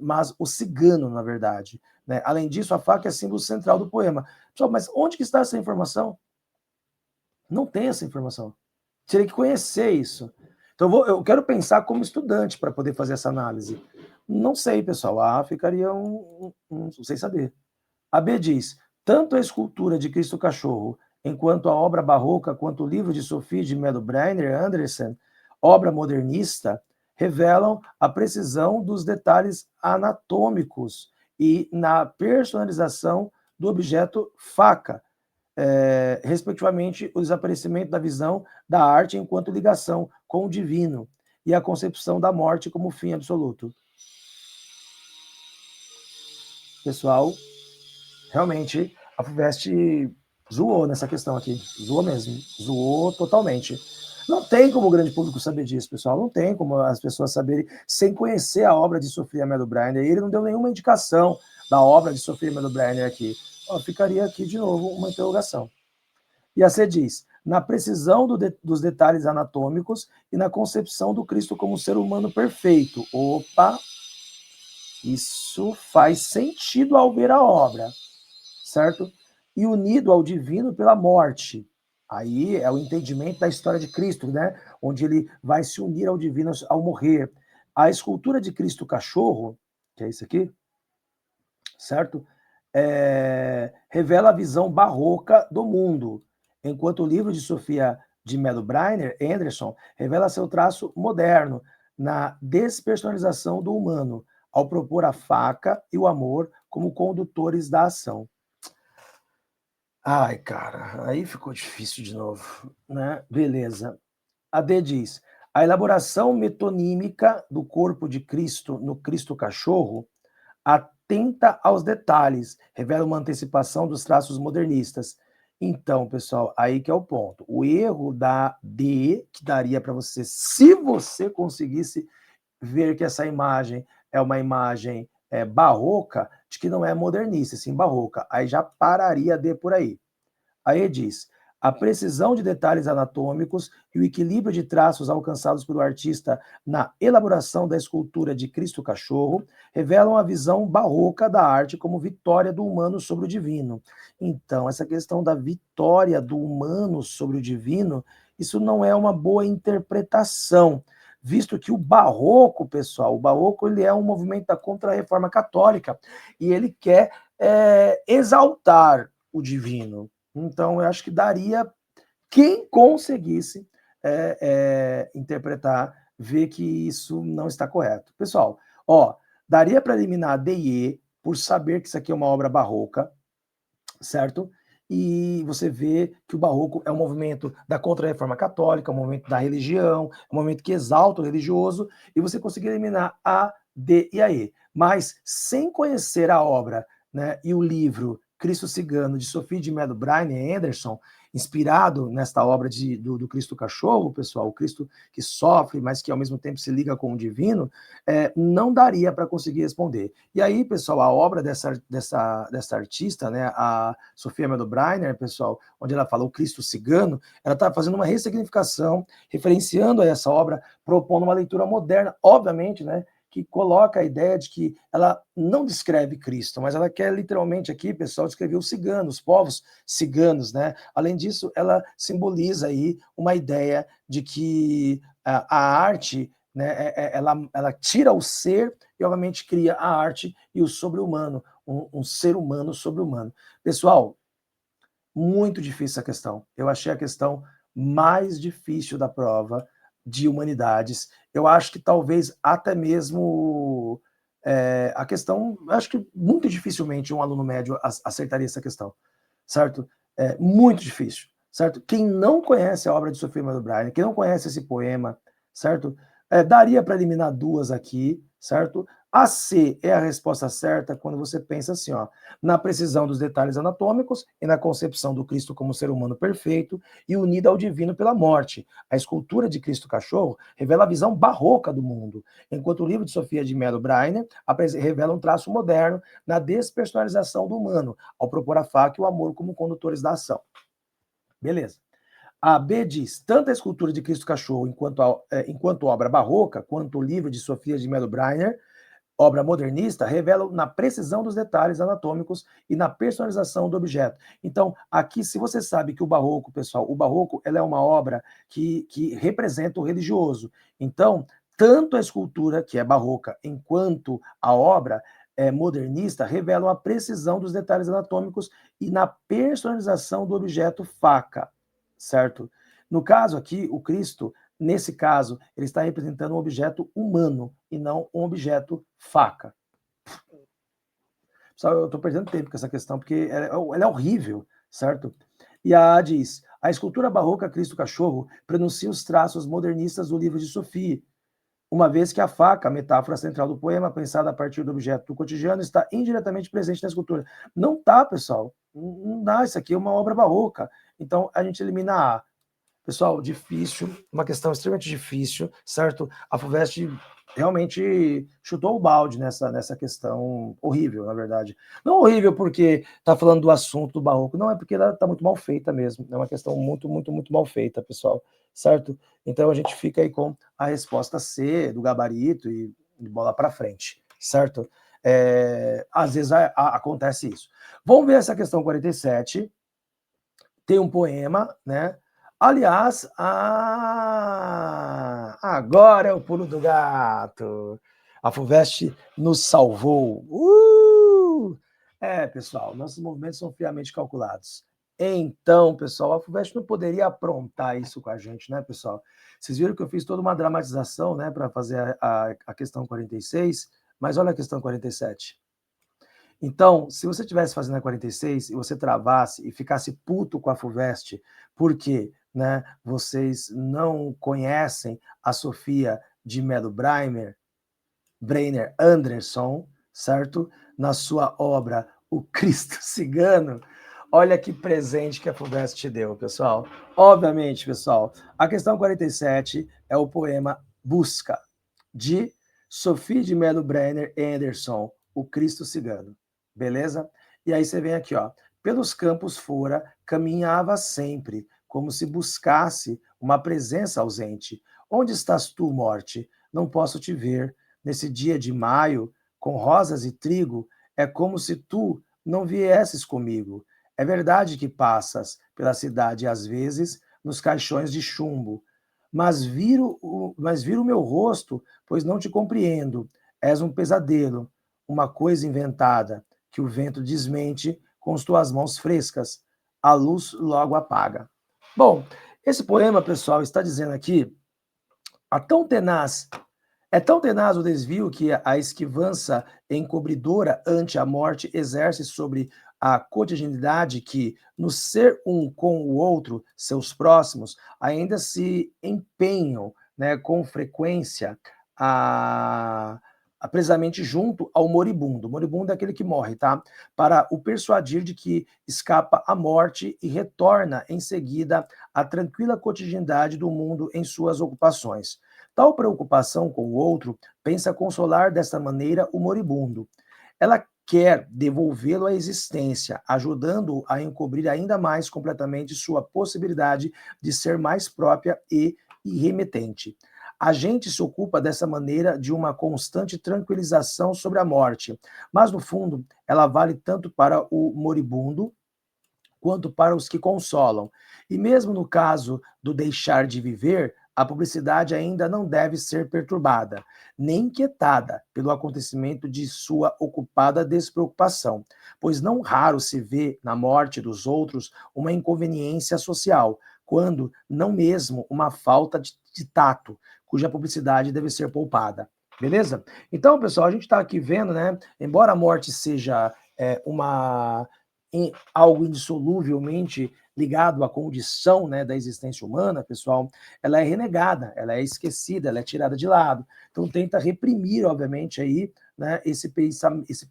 mas o cigano, na verdade. Né? Além disso, a faca é símbolo central do poema. Pessoal, mas onde que está essa informação? Não tem essa informação. Teria que conhecer isso. Então, eu quero pensar como estudante para poder fazer essa análise. Não sei, pessoal. A ficaria sem saber. A B diz, tanto a escultura de Cristo Cachorro, enquanto a obra barroca, quanto o livro de Sophie de Melo Breiner Anderson, obra modernista, revelam a precisão dos detalhes anatômicos e na personalização do objeto faca, respectivamente, o desaparecimento da visão da arte enquanto ligação com o divino e a concepção da morte como fim absoluto. Pessoal, realmente a FUVEST zoou nessa questão aqui, zoou mesmo, zoou totalmente. Não tem como o grande público saber disso, pessoal, não tem como as pessoas saberem sem conhecer a obra de Sofia Melo Breiner. Ele não deu nenhuma indicação da obra de Sofia Melo Breiner aqui. Ficaria aqui de novo uma interrogação. E a C diz, na precisão dos detalhes anatômicos e na concepção do Cristo como ser humano perfeito. Opa, isso faz sentido ao ver a obra, certo? E unido ao divino pela morte. Aí é o entendimento da história de Cristo, né? Onde ele vai se unir ao divino ao morrer. A escultura de Cristo Cachorro, que é isso aqui, certo? Revela a visão barroca do mundo, enquanto o livro de Sofia de Melo Breiner Anderson revela seu traço moderno na despersonalização do humano, ao propor a faca e o amor como condutores da ação. Ai, cara, aí ficou difícil de novo, né? Beleza. A D diz, a elaboração metonímica do corpo de Cristo no Cristo Cachorro atenta aos detalhes, revela uma antecipação dos traços modernistas. Então, pessoal, aí que é o ponto. O erro da D, que daria para você, se você conseguisse ver que essa imagem é uma imagem barroca, de que não é modernista, sim barroca. Aí já pararia a D por aí. Aí diz, a precisão de detalhes anatômicos e o equilíbrio de traços alcançados pelo artista na elaboração da escultura de Cristo Cachorro revelam a visão barroca da arte como vitória do humano sobre o divino. Então, essa questão da vitória do humano sobre o divino, isso não é uma boa interpretação, visto que o barroco, pessoal, o barroco ele é um movimento da Contra-Reforma Católica e ele quer exaltar o divino. Então, eu acho que daria, quem conseguisse interpretar, ver que isso não está correto. Pessoal, daria para eliminar D e E por saber que isso aqui é uma obra barroca, certo? E você vê que o barroco é um movimento da Contra-Reforma Católica, um movimento da religião, um movimento que exalta o religioso, e você conseguir eliminar A, D e a E. Mas, sem conhecer a obra, né, e o livro Cristo Cigano, de Sophie de Mello Bryan e Anderson, inspirado nesta obra do Cristo Cachorro, pessoal, o Cristo que sofre, mas que ao mesmo tempo se liga com o divino, não daria para conseguir responder. E aí, pessoal, a obra dessa artista, né, a Sophia Mello Bryan, pessoal, onde ela fala o Cristo Cigano, ela está fazendo uma ressignificação, referenciando a essa obra, propondo uma leitura moderna, obviamente, né, que coloca a ideia de que ela não descreve Cristo, mas ela quer literalmente aqui, pessoal, descrever os ciganos, os povos ciganos, né? Além disso, ela simboliza aí uma ideia de que a arte, né, ela tira o ser e, obviamente, cria a arte e o sobre-humano, um ser humano sobre-humano. Pessoal, muito difícil essa questão. Eu achei a questão mais difícil da prova de humanidades. Eu acho que talvez até mesmo a questão, acho que muito dificilmente um aluno médio acertaria essa questão, certo? Muito difícil, certo? Quem não conhece a obra de Sophia Mello Bryan, quem não conhece esse poema, certo? Daria para eliminar duas aqui, certo? A C é a resposta certa quando você pensa assim, ó, na precisão dos detalhes anatômicos e na concepção do Cristo como ser humano perfeito e unido ao divino pela morte. A escultura de Cristo Cachorro revela a visão barroca do mundo, enquanto o livro de Sophia de Mello Bryan revela um traço moderno na despersonalização do humano, ao propor a faca e o amor como condutores da ação. Beleza. A B diz, tanto a escultura de Cristo Cachorro enquanto obra barroca, quanto o livro de Sophia de Mello Bryan, obra modernista, revelam na precisão dos detalhes anatômicos e na personalização do objeto. Então, aqui, se você sabe que o barroco, pessoal, o barroco ela é uma obra que representa o religioso. Então, tanto a escultura, que é barroca, enquanto a obra modernista, revelam a precisão dos detalhes anatômicos e na personalização do objeto faca, certo? No caso aqui, o Cristo, nesse caso, ele está representando um objeto humano e não um objeto faca. Só eu estou perdendo tempo com essa questão, porque ela é horrível, certo? E a A diz, a escultura barroca Cristo Cachorro pronuncia os traços modernistas do livro de Sophie, uma vez que a faca, a metáfora central do poema, pensada a partir do objeto do cotidiano, está indiretamente presente na escultura. Não tá, pessoal. Não dá, isso aqui é uma obra barroca. Então, a gente elimina a A. Pessoal, difícil, uma questão extremamente difícil, certo? A FUVEST realmente chutou o balde nessa questão horrível, na verdade. Não horrível porque está falando do assunto do barroco, não, é porque ela está muito mal feita mesmo. É uma questão muito, muito, muito mal feita, pessoal, certo? Então a gente fica aí com a resposta C, do gabarito e bola para frente, certo? Às vezes acontece isso. Vamos ver essa questão 47. Tem um poema, né? Aliás, agora é o pulo do gato. A FUVEST nos salvou. Pessoal, nossos movimentos são friamente calculados. Então, pessoal, a FUVEST não poderia aprontar isso com a gente, né, pessoal? Vocês viram que eu fiz toda uma dramatização, né, para fazer a questão 46, mas olha a questão 47. Então, se você estivesse fazendo a 46 e você travasse e ficasse puto com a FUVEST, porque, né, vocês não conhecem a Sophia de Mello Bryan Anderson, certo? Na sua obra O Cristo Cigano, olha que presente que a FUVEST te deu, pessoal. Obviamente, pessoal, a questão 47 é o poema Busca, de Sophie de Mello Bryan Anderson, O Cristo Cigano. Beleza? E aí você vem aqui, ó. Pelos campos fora, caminhava sempre, como se buscasse uma presença ausente. Onde estás tu, morte? Não posso te ver. Nesse dia de maio, com rosas e trigo, é como se tu não viesses comigo. É verdade que passas pela cidade às vezes nos caixões de chumbo, mas viro o meu rosto, pois não te compreendo. És um pesadelo, uma coisa inventada que o vento desmente com as tuas mãos frescas. A luz logo apaga. Bom, esse poema, pessoal, está dizendo aqui, é tão tenaz o desvio que a esquivança encobridora ante a morte exerce sobre a cotidianidade que, no ser um com o outro, seus próximos, ainda se empenham, né, com frequência a precisamente junto ao moribundo. O moribundo é aquele que morre, tá? Para o persuadir de que escapa à morte e retorna em seguida à tranquila cotidianidade do mundo em suas ocupações. Tal preocupação com o outro pensa consolar desta maneira o moribundo. Ela quer devolvê-lo à existência, ajudando-o a encobrir ainda mais completamente sua possibilidade de ser mais própria e irremetente. A gente se ocupa dessa maneira de uma constante tranquilização sobre a morte, mas no fundo ela vale tanto para o moribundo quanto para os que consolam. E mesmo no caso do deixar de viver, a publicidade ainda não deve ser perturbada, nem inquietada pelo acontecimento de sua ocupada despreocupação, pois não raro se vê na morte dos outros uma inconveniência social, quando não mesmo uma falta de tato, cuja publicidade deve ser poupada. Beleza? Então, pessoal, a gente está aqui vendo, né? Embora a morte seja algo indissoluvelmente ligado à condição, né, da existência humana, pessoal, ela é renegada, ela é esquecida, ela é tirada de lado. Então tenta reprimir, obviamente, aí, né, esse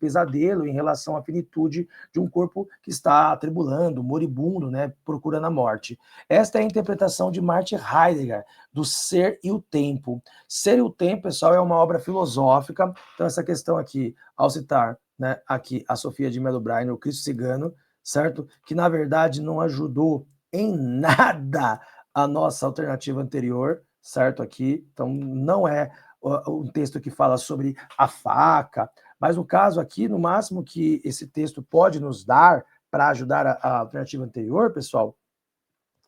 pesadelo em relação à finitude de um corpo que está atribulando, moribundo, né, procurando a morte. Esta é a interpretação de Martin Heidegger do Ser e o Tempo. Ser e o Tempo, pessoal, é uma obra filosófica. Então essa questão aqui, ao citar, né, aqui a Sofia de Mello Briner, o Cristo Cigano, certo? Que na verdade não ajudou em nada a nossa alternativa anterior, certo? Aqui, então não é um texto que fala sobre a faca, mas no caso aqui, no máximo que esse texto pode nos dar para ajudar a alternativa anterior, pessoal,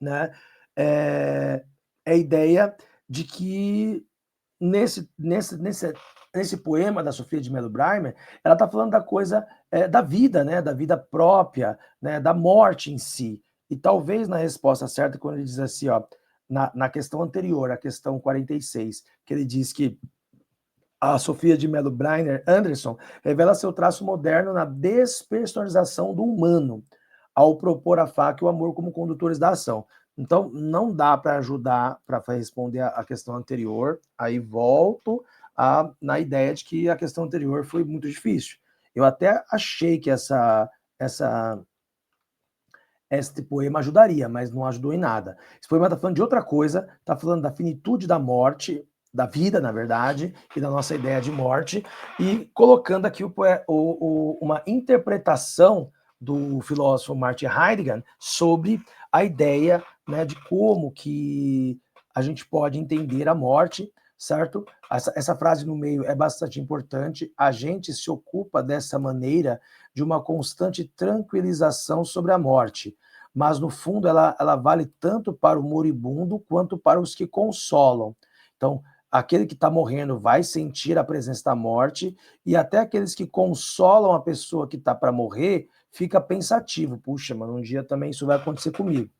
né? É a ideia de que nesse poema da Sofia de Mello Braimer, ela está falando da coisa da vida, né, da vida própria, né, da morte em si. E talvez na resposta certa, quando ele diz assim, ó, na questão anterior, a questão 46, que ele diz que a Sofia de Mello Briner Anderson revela seu traço moderno na despersonalização do humano, ao propor a faca e o amor como condutores da ação. Então, não dá para ajudar, para responder a questão anterior. Aí volto na ideia de que a questão anterior foi muito difícil. Eu até achei que este poema ajudaria, mas não ajudou em nada. Esse poema está falando de outra coisa, está falando da finitude da morte, da vida, na verdade, e da nossa ideia de morte, e colocando aqui uma interpretação do filósofo Martin Heidegger sobre a ideia, né, de como que a gente pode entender a morte, certo? Essa frase no meio é bastante importante. A gente se ocupa dessa maneira de uma constante tranquilização sobre a morte, mas no fundo ela vale tanto para o moribundo quanto para os que consolam. Então, aquele que está morrendo vai sentir a presença da morte, e até aqueles que consolam a pessoa que está para morrer fica pensativo. Puxa, mano, um dia também isso vai acontecer comigo.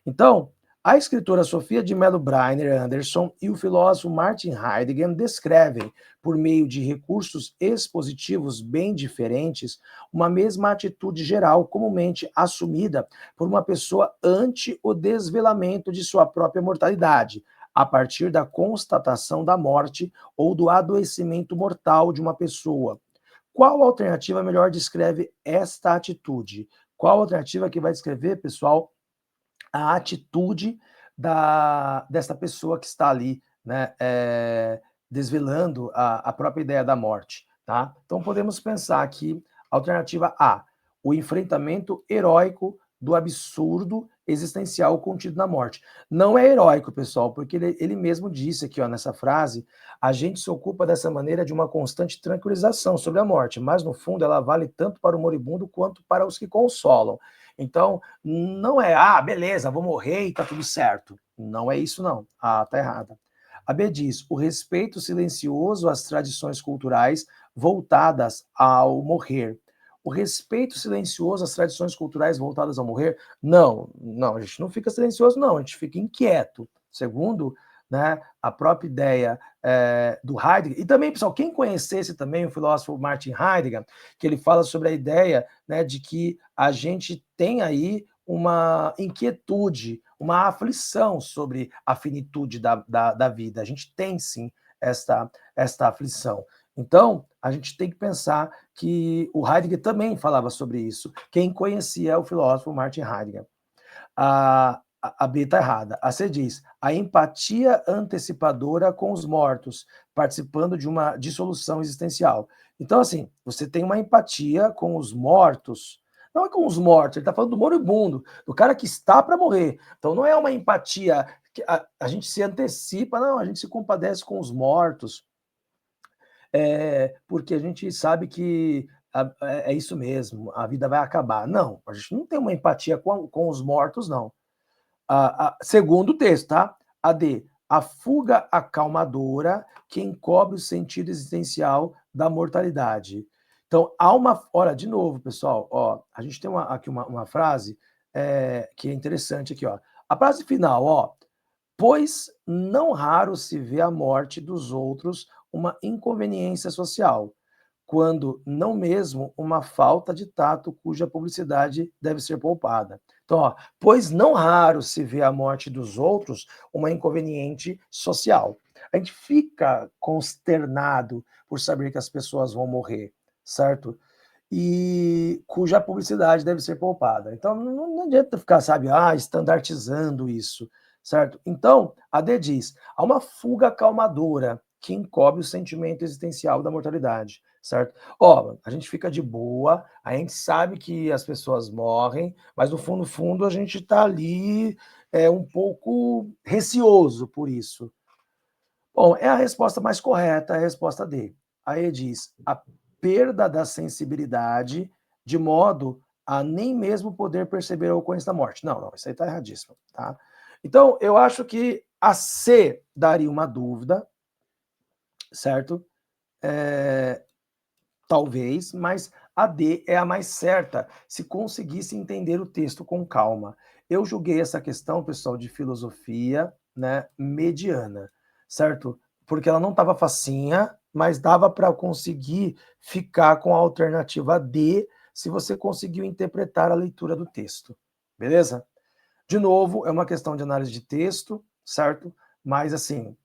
Então, a escritora Sofia de Mello Briner Anderson e o filósofo Martin Heidegger descrevem, por meio de recursos expositivos bem diferentes, uma mesma atitude geral comumente assumida por uma pessoa ante o desvelamento de sua própria mortalidade, a partir da constatação da morte ou do adoecimento mortal de uma pessoa. Qual alternativa melhor descreve esta atitude? Qual alternativa que vai descrever, pessoal, a atitude dessa pessoa que está ali, né, desvelando a própria ideia da morte, tá? Então podemos pensar aqui, alternativa A, o enfrentamento heróico do absurdo existencial contido na morte. Não é heróico, pessoal, porque ele mesmo disse aqui, ó, nessa frase, a gente se ocupa dessa maneira de uma constante tranquilização sobre a morte, mas no fundo ela vale tanto para o moribundo quanto para os que consolam. Então, não é, beleza, vou morrer e tá tudo certo. Não é isso, não. Tá errada. A B diz, o respeito silencioso às tradições culturais voltadas ao morrer. O respeito silencioso às tradições culturais voltadas ao morrer? Não, a gente não fica silencioso, não, a gente fica inquieto. Segundo, né, a própria ideia do Heidegger, e também, pessoal, quem conhecesse também o filósofo Martin Heidegger, que ele fala sobre a ideia, né, de que a gente tem aí uma inquietude, uma aflição sobre a finitude da vida. A gente tem, sim, esta aflição. Então, a gente tem que pensar que o Heidegger também falava sobre isso. Quem conhecia é o filósofo Martin Heidegger. A B está errada. A C diz: a empatia antecipadora com os mortos, participando de uma dissolução existencial. Então, assim, você tem uma empatia com os mortos. Não é com os mortos, ele está falando do moribundo, do cara que está para morrer. Então, não é uma empatia que a gente se antecipa, não, a gente se compadece com os mortos, porque a gente sabe que é isso mesmo, a vida vai acabar. Não, a gente não tem uma empatia com os mortos, não. Segundo o texto, tá? A D, a fuga acalmadora que encobre o sentido existencial da mortalidade. Então, há uma. Olha, de novo, pessoal, ó, a gente tem aqui uma frase que é interessante aqui, ó. A frase final, ó. Pois não raro se vê a morte dos outros uma inconveniência social, quando não mesmo uma falta de tato cuja publicidade deve ser poupada. Então, ó, pois não raro se vê a morte dos outros uma inconveniente social. A gente fica consternado por saber que as pessoas vão morrer, certo? E cuja publicidade deve ser poupada. Então, não adianta ficar, sabe, estandartizando isso, certo? Então, a D diz, há uma fuga acalmadora que encobre o sentimento existencial da mortalidade, certo? Ó, a gente fica de boa, a gente sabe que as pessoas morrem, mas no fundo a gente está ali um pouco receoso por isso. Bom, é a resposta mais correta, é a resposta D. Aí diz, a perda da sensibilidade de modo a nem mesmo poder perceber a ocorrência da morte. Não, isso aí está erradíssimo, tá? Então, eu acho que a C daria uma dúvida, certo? Talvez, mas a D é a mais certa, se conseguisse entender o texto com calma. Eu julguei essa questão, pessoal, de filosofia, né, mediana, certo? Porque ela não estava facinha, mas dava para conseguir ficar com a alternativa D, se você conseguiu interpretar a leitura do texto. Beleza? De novo, é uma questão de análise de texto, certo? Mas, assim,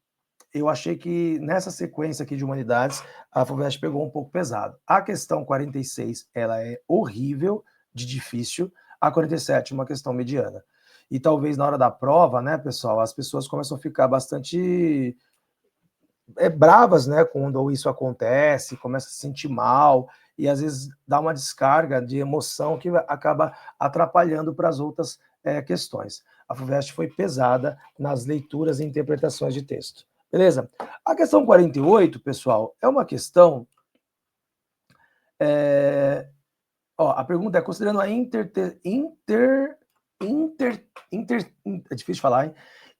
eu achei que nessa sequência aqui de humanidades, a FUVEST pegou um pouco pesado. A questão 46, ela é horrível, de difícil. A 47, uma questão mediana. E talvez na hora da prova, né, pessoal, as pessoas começam a ficar bastante bravas, né, quando isso acontece, começa a se sentir mal, e às vezes dá uma descarga de emoção que acaba atrapalhando para as outras questões. A FUVEST foi pesada nas leituras e interpretações de texto. Beleza? A questão 48, pessoal, é uma questão... a pergunta é, considerando a é difícil de falar, hein?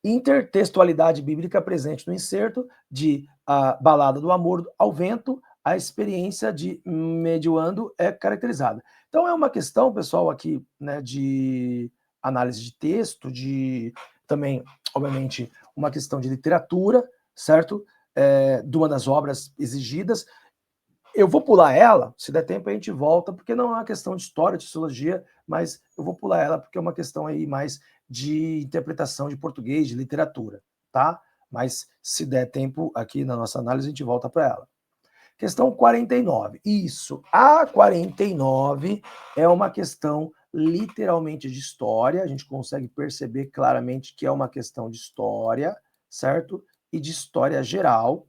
Intertextualidade bíblica presente no inserto de A Balada do Amor ao Vento, a experiência de Medioando é caracterizada. Então, é uma questão, pessoal, aqui, né, de análise de texto, de também, obviamente, uma questão de literatura, certo? De uma das obras exigidas. Eu vou pular ela, se der tempo a gente volta, porque não é uma questão de história, de sociologia, mas eu vou pular ela porque é uma questão aí mais de interpretação de português, de literatura, tá? Mas se der tempo aqui na nossa análise, a gente volta para ela. Questão 49. Isso, a 49 é uma questão literalmente de história, a gente consegue perceber claramente que é uma questão de história, certo? E de história geral.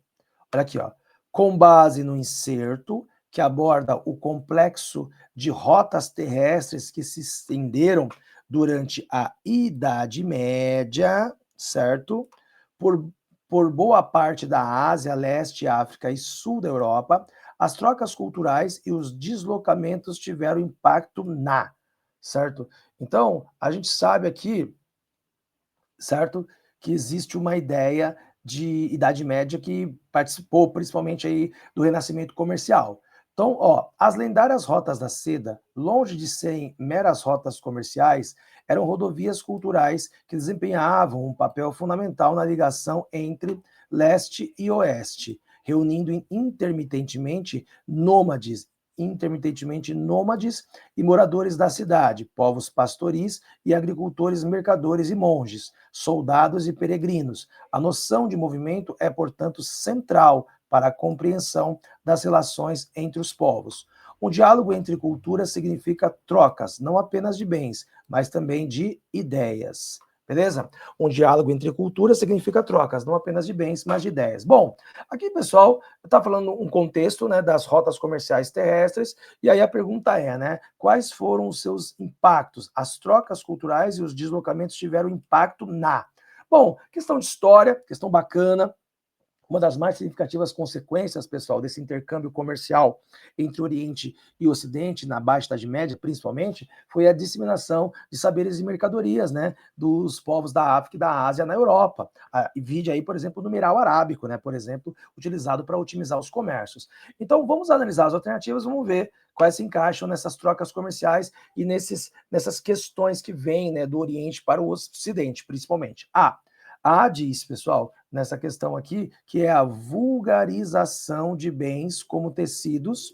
Olha aqui, ó. Com base no inserto, que aborda o complexo de rotas terrestres que se estenderam durante a Idade Média, certo? Por boa parte da Ásia, leste, África e sul da Europa, as trocas culturais e os deslocamentos tiveram impacto certo? Então, a gente sabe aqui, certo, que existe uma ideia de Idade Média que participou principalmente aí do Renascimento comercial. Então, ó, as lendárias rotas da seda, longe de serem meras rotas comerciais, eram rodovias culturais que desempenhavam um papel fundamental na ligação entre leste e oeste, reunindo intermitentemente nômades e moradores da cidade, povos pastoris e agricultores, mercadores e monges, soldados e peregrinos. A noção de movimento é, portanto, central para a compreensão das relações entre os povos. Um diálogo entre culturas significa trocas, não apenas de bens, mas também de ideias. Beleza? Um diálogo entre culturas significa trocas, não apenas de bens, mas de ideias. Bom, aqui, pessoal, está falando um contexto, né, das rotas comerciais terrestres, e aí a pergunta é, né, quais foram os seus impactos? As trocas culturais e os deslocamentos tiveram impacto na... Bom, questão de história, questão bacana. Uma das mais significativas consequências, pessoal, desse intercâmbio comercial entre Oriente e Ocidente, na Baixa Idade Média, principalmente, foi a disseminação de saberes e mercadorias, né, dos povos da África e da Ásia na Europa. Vide aí, por exemplo, o numeral arábico, né, por exemplo, utilizado para otimizar os comércios. Então, vamos analisar as alternativas, vamos ver quais se encaixam nessas trocas comerciais e nessas questões que vêm, né, do Oriente para o Ocidente, principalmente. A diz, pessoal, nessa questão aqui, que é a vulgarização de bens como tecidos,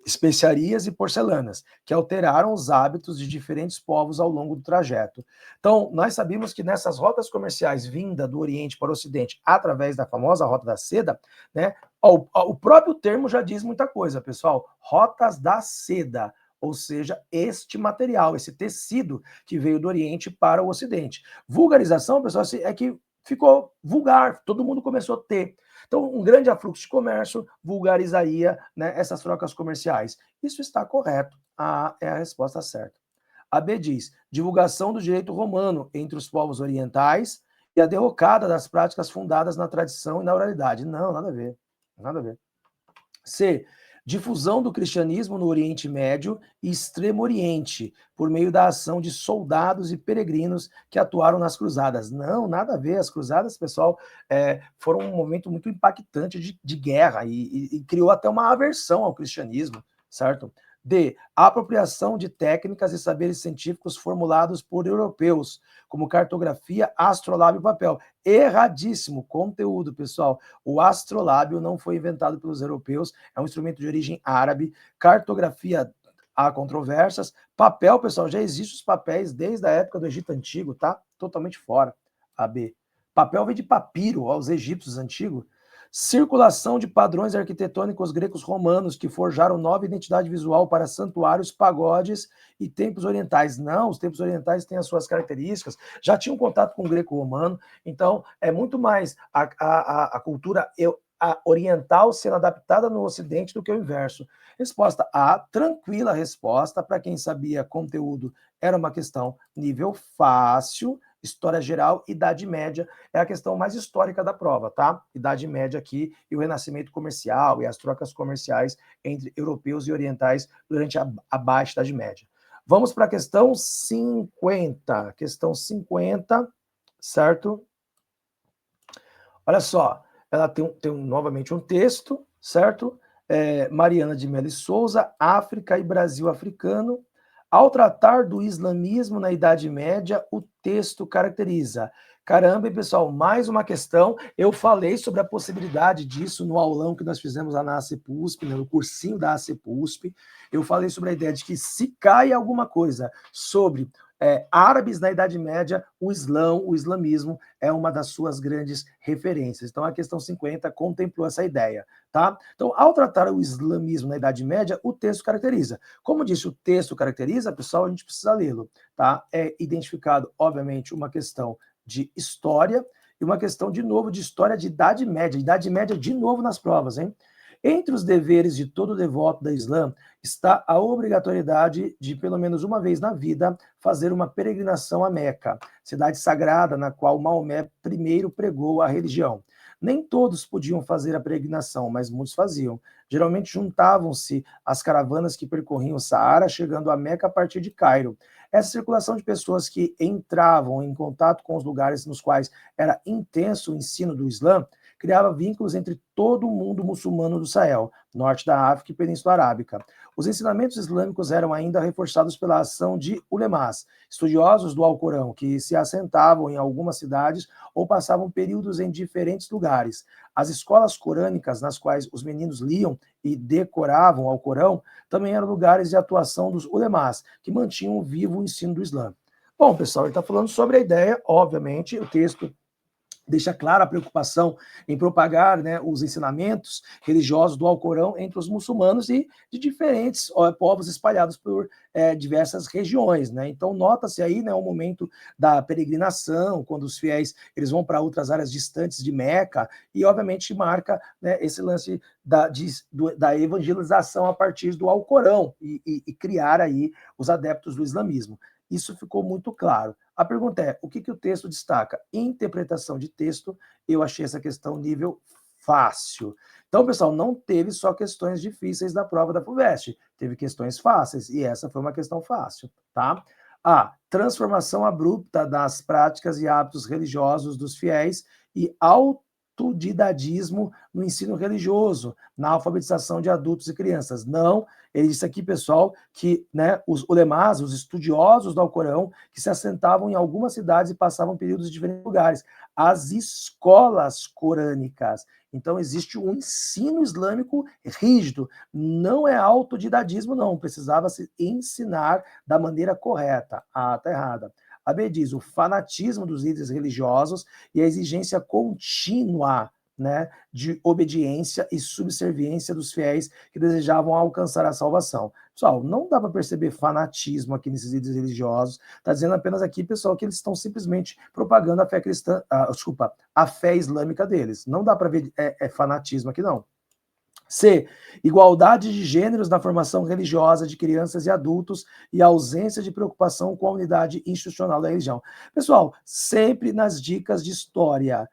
especiarias e porcelanas, que alteraram os hábitos de diferentes povos ao longo do trajeto. Então, nós sabemos que nessas rotas comerciais vinda do Oriente para o Ocidente, através da famosa Rota da Seda, né, o próprio termo já diz muita coisa, pessoal. Rotas da Seda, ou seja, este material, esse tecido que veio do Oriente para o Ocidente. Vulgarização, pessoal, é que ficou vulgar, todo mundo começou a ter. Então, um grande afluxo de comércio vulgarizaria, né, essas trocas comerciais. Isso está correto. A é a resposta certa. A B diz, divulgação do direito romano entre os povos orientais e a derrocada das práticas fundadas na tradição e na oralidade. Não, nada a ver. Nada a ver. C, difusão do cristianismo no Oriente Médio e Extremo Oriente, por meio da ação de soldados e peregrinos que atuaram nas cruzadas. Não, nada a ver. As cruzadas, pessoal, foram um momento muito impactante de guerra e criou até uma aversão ao cristianismo, certo? D, apropriação de técnicas e saberes científicos formulados por europeus, como cartografia, astrolábio e papel. Erradíssimo conteúdo, pessoal. O astrolábio não foi inventado pelos europeus, é um instrumento de origem árabe. Cartografia, há controvérsias. Papel, pessoal, já existem os papéis desde a época do Egito Antigo, tá? Totalmente fora. A B. Papel vem de papiro, aos egípcios antigos. Circulação de padrões arquitetônicos gregos romanos que forjaram nova identidade visual para santuários, pagodes e templos orientais. Não, os templos orientais têm as suas características, já tinham contato com o greco-romano, então é muito mais a cultura oriental sendo adaptada no Ocidente do que o inverso. Resposta A, tranquila resposta, para quem sabia conteúdo, era uma questão nível fácil. História geral, Idade Média é a questão mais histórica da prova, tá? Idade Média aqui e o renascimento comercial e as trocas comerciais entre europeus e orientais durante a Baixa Idade Média. Vamos para a questão 50. Questão 50, certo? Olha só, ela tem novamente um texto, certo? Mariana de Melo e Souza, África e Brasil africano. Ao tratar do islamismo na Idade Média, o texto caracteriza. Caramba, pessoal, mais uma questão. Eu falei sobre a possibilidade disso no aulão que nós fizemos lá na ACPUSP, né, no cursinho da ACPUSP. Eu falei sobre a ideia de que se cai alguma coisa sobre árabes na Idade Média, o islamismo é uma das suas grandes referências. Então, a questão 50 contemplou essa ideia, tá? Então, ao tratar o islamismo na Idade Média, o texto caracteriza. Como disse, o texto caracteriza, pessoal, a gente precisa lê-lo, tá? É identificado, obviamente, uma questão de história e uma questão, de novo, de história de Idade Média. Idade Média, de novo, nas provas, hein? Entre os deveres de todo devoto da Islã está a obrigatoriedade de, pelo menos uma vez na vida, fazer uma peregrinação a Meca, cidade sagrada na qual Maomé primeiro pregou a religião. Nem todos podiam fazer a peregrinação, mas muitos faziam. Geralmente juntavam-se as caravanas que percorriam o Saara, chegando a Meca a partir de Cairo. Essa circulação de pessoas que entravam em contato com os lugares nos quais era intenso o ensino do Islã criava vínculos entre todo o mundo muçulmano do Sahel, norte da África e Península Arábica. Os ensinamentos islâmicos eram ainda reforçados pela ação de ulemás, estudiosos do Alcorão, que se assentavam em algumas cidades ou passavam períodos em diferentes lugares. As escolas corânicas, nas quais os meninos liam e decoravam o Alcorão, também eram lugares de atuação dos ulemás, que mantinham vivo o ensino do Islã. Bom, pessoal, ele está falando sobre a ideia, obviamente, o texto deixa clara a preocupação em propagar, né, os ensinamentos religiosos do Alcorão entre os muçulmanos e de diferentes povos espalhados por diversas regiões, né? Então nota-se aí, né, o momento da peregrinação, quando os fiéis eles vão para outras áreas distantes de Meca, e obviamente marca, né, esse lance da evangelização a partir do Alcorão e criar aí os adeptos do islamismo. Isso ficou muito claro. A pergunta é, o que o texto destaca? Interpretação de texto, eu achei essa questão nível fácil. Então, pessoal, não teve só questões difíceis da prova da FUVEST, teve questões fáceis, e essa foi uma questão fácil, tá? A transformação abrupta das práticas e hábitos religiosos dos fiéis e autodidadismo no ensino religioso, na alfabetização de adultos e crianças. Não, ele disse aqui, pessoal, que, né, os ulemás, os estudiosos do Alcorão, que se assentavam em algumas cidades e passavam períodos em diferentes lugares. As escolas corânicas. Então, existe um ensino islâmico rígido. Não é autodidadismo, não. Precisava se ensinar da maneira correta. Ah, tá errada. A B diz, o fanatismo dos líderes religiosos e a exigência contínua, né, de obediência e subserviência dos fiéis que desejavam alcançar a salvação. Pessoal, não dá para perceber fanatismo aqui nesses líderes religiosos. Está dizendo apenas aqui, pessoal, que eles estão simplesmente propagando a fé cristã, a fé islâmica deles. Não dá para ver fanatismo aqui, não. C. Igualdade de gêneros na formação religiosa de crianças e adultos e ausência de preocupação com a unidade institucional da religião. Pessoal, sempre nas dicas de história,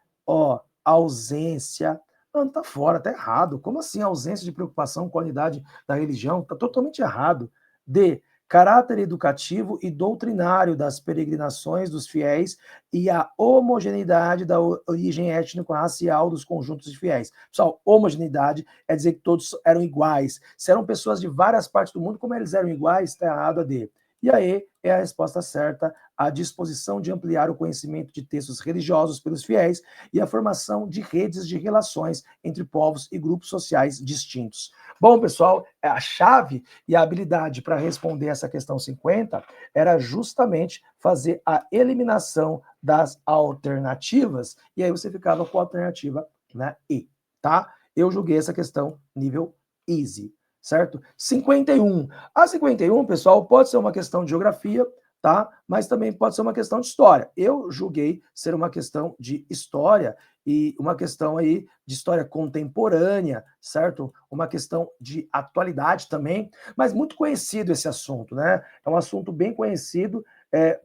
ausência. Não, tá fora, tá errado. Como assim ausência de preocupação com a unidade da religião? Tá totalmente errado. D. Caráter educativo e doutrinário das peregrinações dos fiéis e a homogeneidade da origem étnico-racial dos conjuntos de fiéis. Pessoal, homogeneidade é dizer que todos eram iguais. Se eram pessoas de várias partes do mundo, como eles eram iguais, está errado a D. E aí é a resposta certa, a disposição de ampliar o conhecimento de textos religiosos pelos fiéis e a formação de redes de relações entre povos e grupos sociais distintos. Bom, pessoal, a chave e a habilidade para responder essa questão 50 era justamente fazer a eliminação das alternativas, e aí você ficava com a alternativa, né, E, tá? Eu julguei essa questão nível easy, certo? 51. A 51, pessoal, pode ser uma questão de geografia, tá? Mas também pode ser uma questão de história. Eu julguei ser uma questão de história e uma questão aí de história contemporânea, certo? Uma questão de atualidade também, mas muito conhecido esse assunto, né? É um assunto bem conhecido,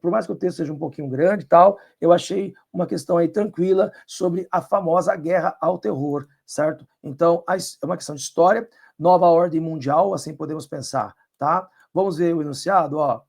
por mais que o texto seja um pouquinho grande e tal, eu achei uma questão aí tranquila sobre a famosa guerra ao terror, certo? Então, é uma questão de história, nova ordem mundial, assim podemos pensar, tá? Vamos ver o enunciado, ó.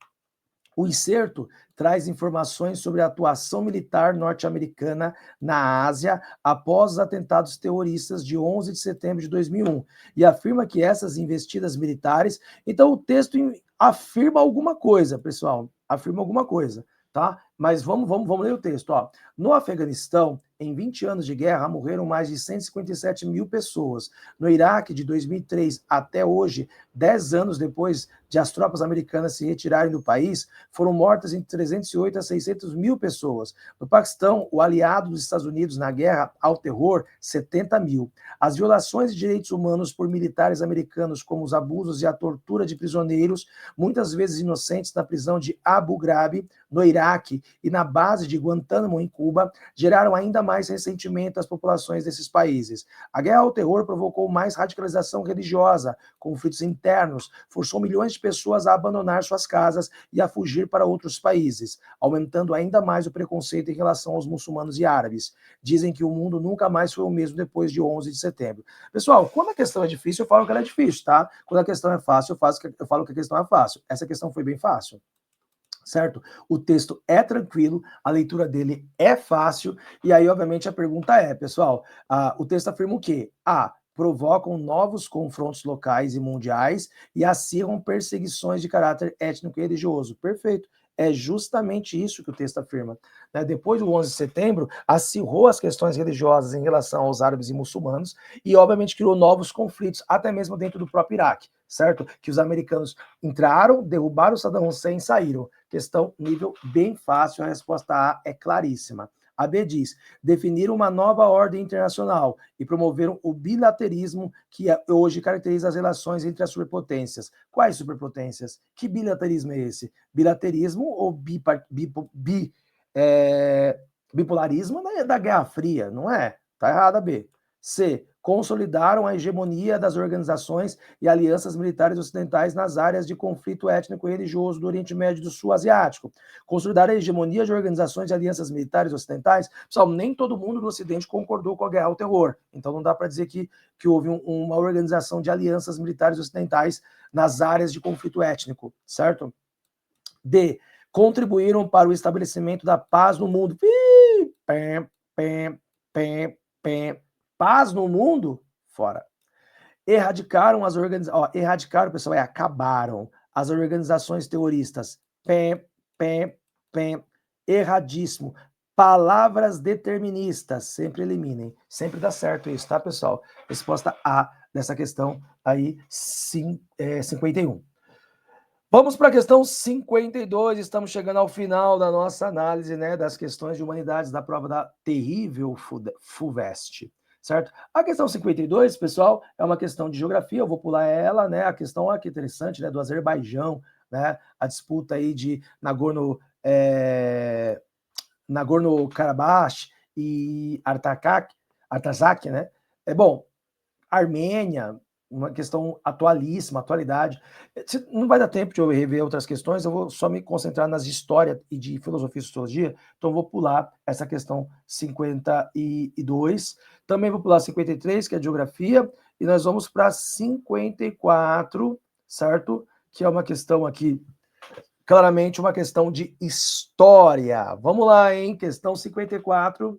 O inserto traz informações sobre a atuação militar norte-americana na Ásia após os atentados terroristas de 11 de setembro de 2001 e afirma que essas investidas militares... Então, o texto afirma alguma coisa, pessoal, afirma alguma coisa, tá? Mas vamos ler o texto, ó. No Afeganistão, em 20 anos de guerra, morreram mais de 157 mil pessoas. No Iraque, de 2003 até hoje, 10 anos depois de as tropas americanas se retirarem do país, foram mortas entre 308 a 600 mil pessoas. No Paquistão, o aliado dos Estados Unidos na guerra ao terror, 70 mil. As violações de direitos humanos por militares americanos, como os abusos e a tortura de prisioneiros, muitas vezes inocentes, na prisão de Abu Ghraib, no Iraque, e na base de Guantánamo, em Cuba, geraram ainda mais ressentimento às populações desses países. A guerra ao terror provocou mais radicalização religiosa, conflitos internos, forçou milhões de pessoas a abandonar suas casas e a fugir para outros países, aumentando ainda mais o preconceito em relação aos muçulmanos e árabes. Dizem que o mundo nunca mais foi o mesmo depois de 11 de setembro. Pessoal, quando a questão é difícil, eu falo que ela é difícil, tá? Quando a questão é fácil, eu falo que a questão é fácil. Essa questão foi bem fácil, certo? O texto é tranquilo, a leitura dele é fácil, e aí, obviamente, a pergunta é, pessoal, o texto afirma o quê? Provocam novos confrontos locais e mundiais e acirram perseguições de caráter étnico e religioso. Perfeito. É justamente isso que o texto afirma. Depois do 11 de setembro, acirrou as questões religiosas em relação aos árabes e muçulmanos e, obviamente, criou novos conflitos, até mesmo dentro do próprio Iraque, certo? Que os americanos entraram, derrubaram Saddam Hussein e saíram. Questão nível bem fácil, a resposta A é claríssima. A B diz, definiram uma nova ordem internacional e promoveram o bilaterismo que hoje caracteriza as relações entre as superpotências. Quais superpotências? Que bilaterismo é esse? Bilaterismo ou bipolarismo da Guerra Fria, não é? Tá errado a B. C. Consolidaram a hegemonia das organizações e alianças militares ocidentais nas áreas de conflito étnico e religioso do Oriente Médio e do Sul Asiático. Consolidar a hegemonia de organizações e alianças militares ocidentais, pessoal, nem todo mundo do Ocidente concordou com a guerra ao terror. Então não dá para dizer que houve uma organização de alianças militares ocidentais nas áreas de conflito étnico, certo? D. Contribuíram para o estabelecimento da paz no mundo. Paz no mundo? Fora. Erradicaram as organizações. Erradicaram, pessoal, acabaram as organizações terroristas. Erradíssimo. Palavras deterministas. Sempre eliminem. Sempre dá certo isso, tá, pessoal? Resposta A dessa questão aí, 51. Vamos para a questão 52, estamos chegando ao final da nossa análise, né, das questões de humanidades da prova da terrível FUVEST, certo? A questão 52, pessoal, é uma questão de geografia, eu vou pular ela, né, a questão, olha que interessante, né, do Azerbaijão, né, a disputa aí de Nagorno-Karabakh e Artsakh, né, bom, Armênia, uma questão atualíssima, atualidade. Não vai dar tempo de eu rever outras questões, eu vou só me concentrar nas de história e de filosofia e sociologia, então vou pular essa questão 52, também vou pular 53, que é geografia, e nós vamos para 54, certo? Que é uma questão aqui, claramente uma questão de história. Vamos lá, hein? Questão 54,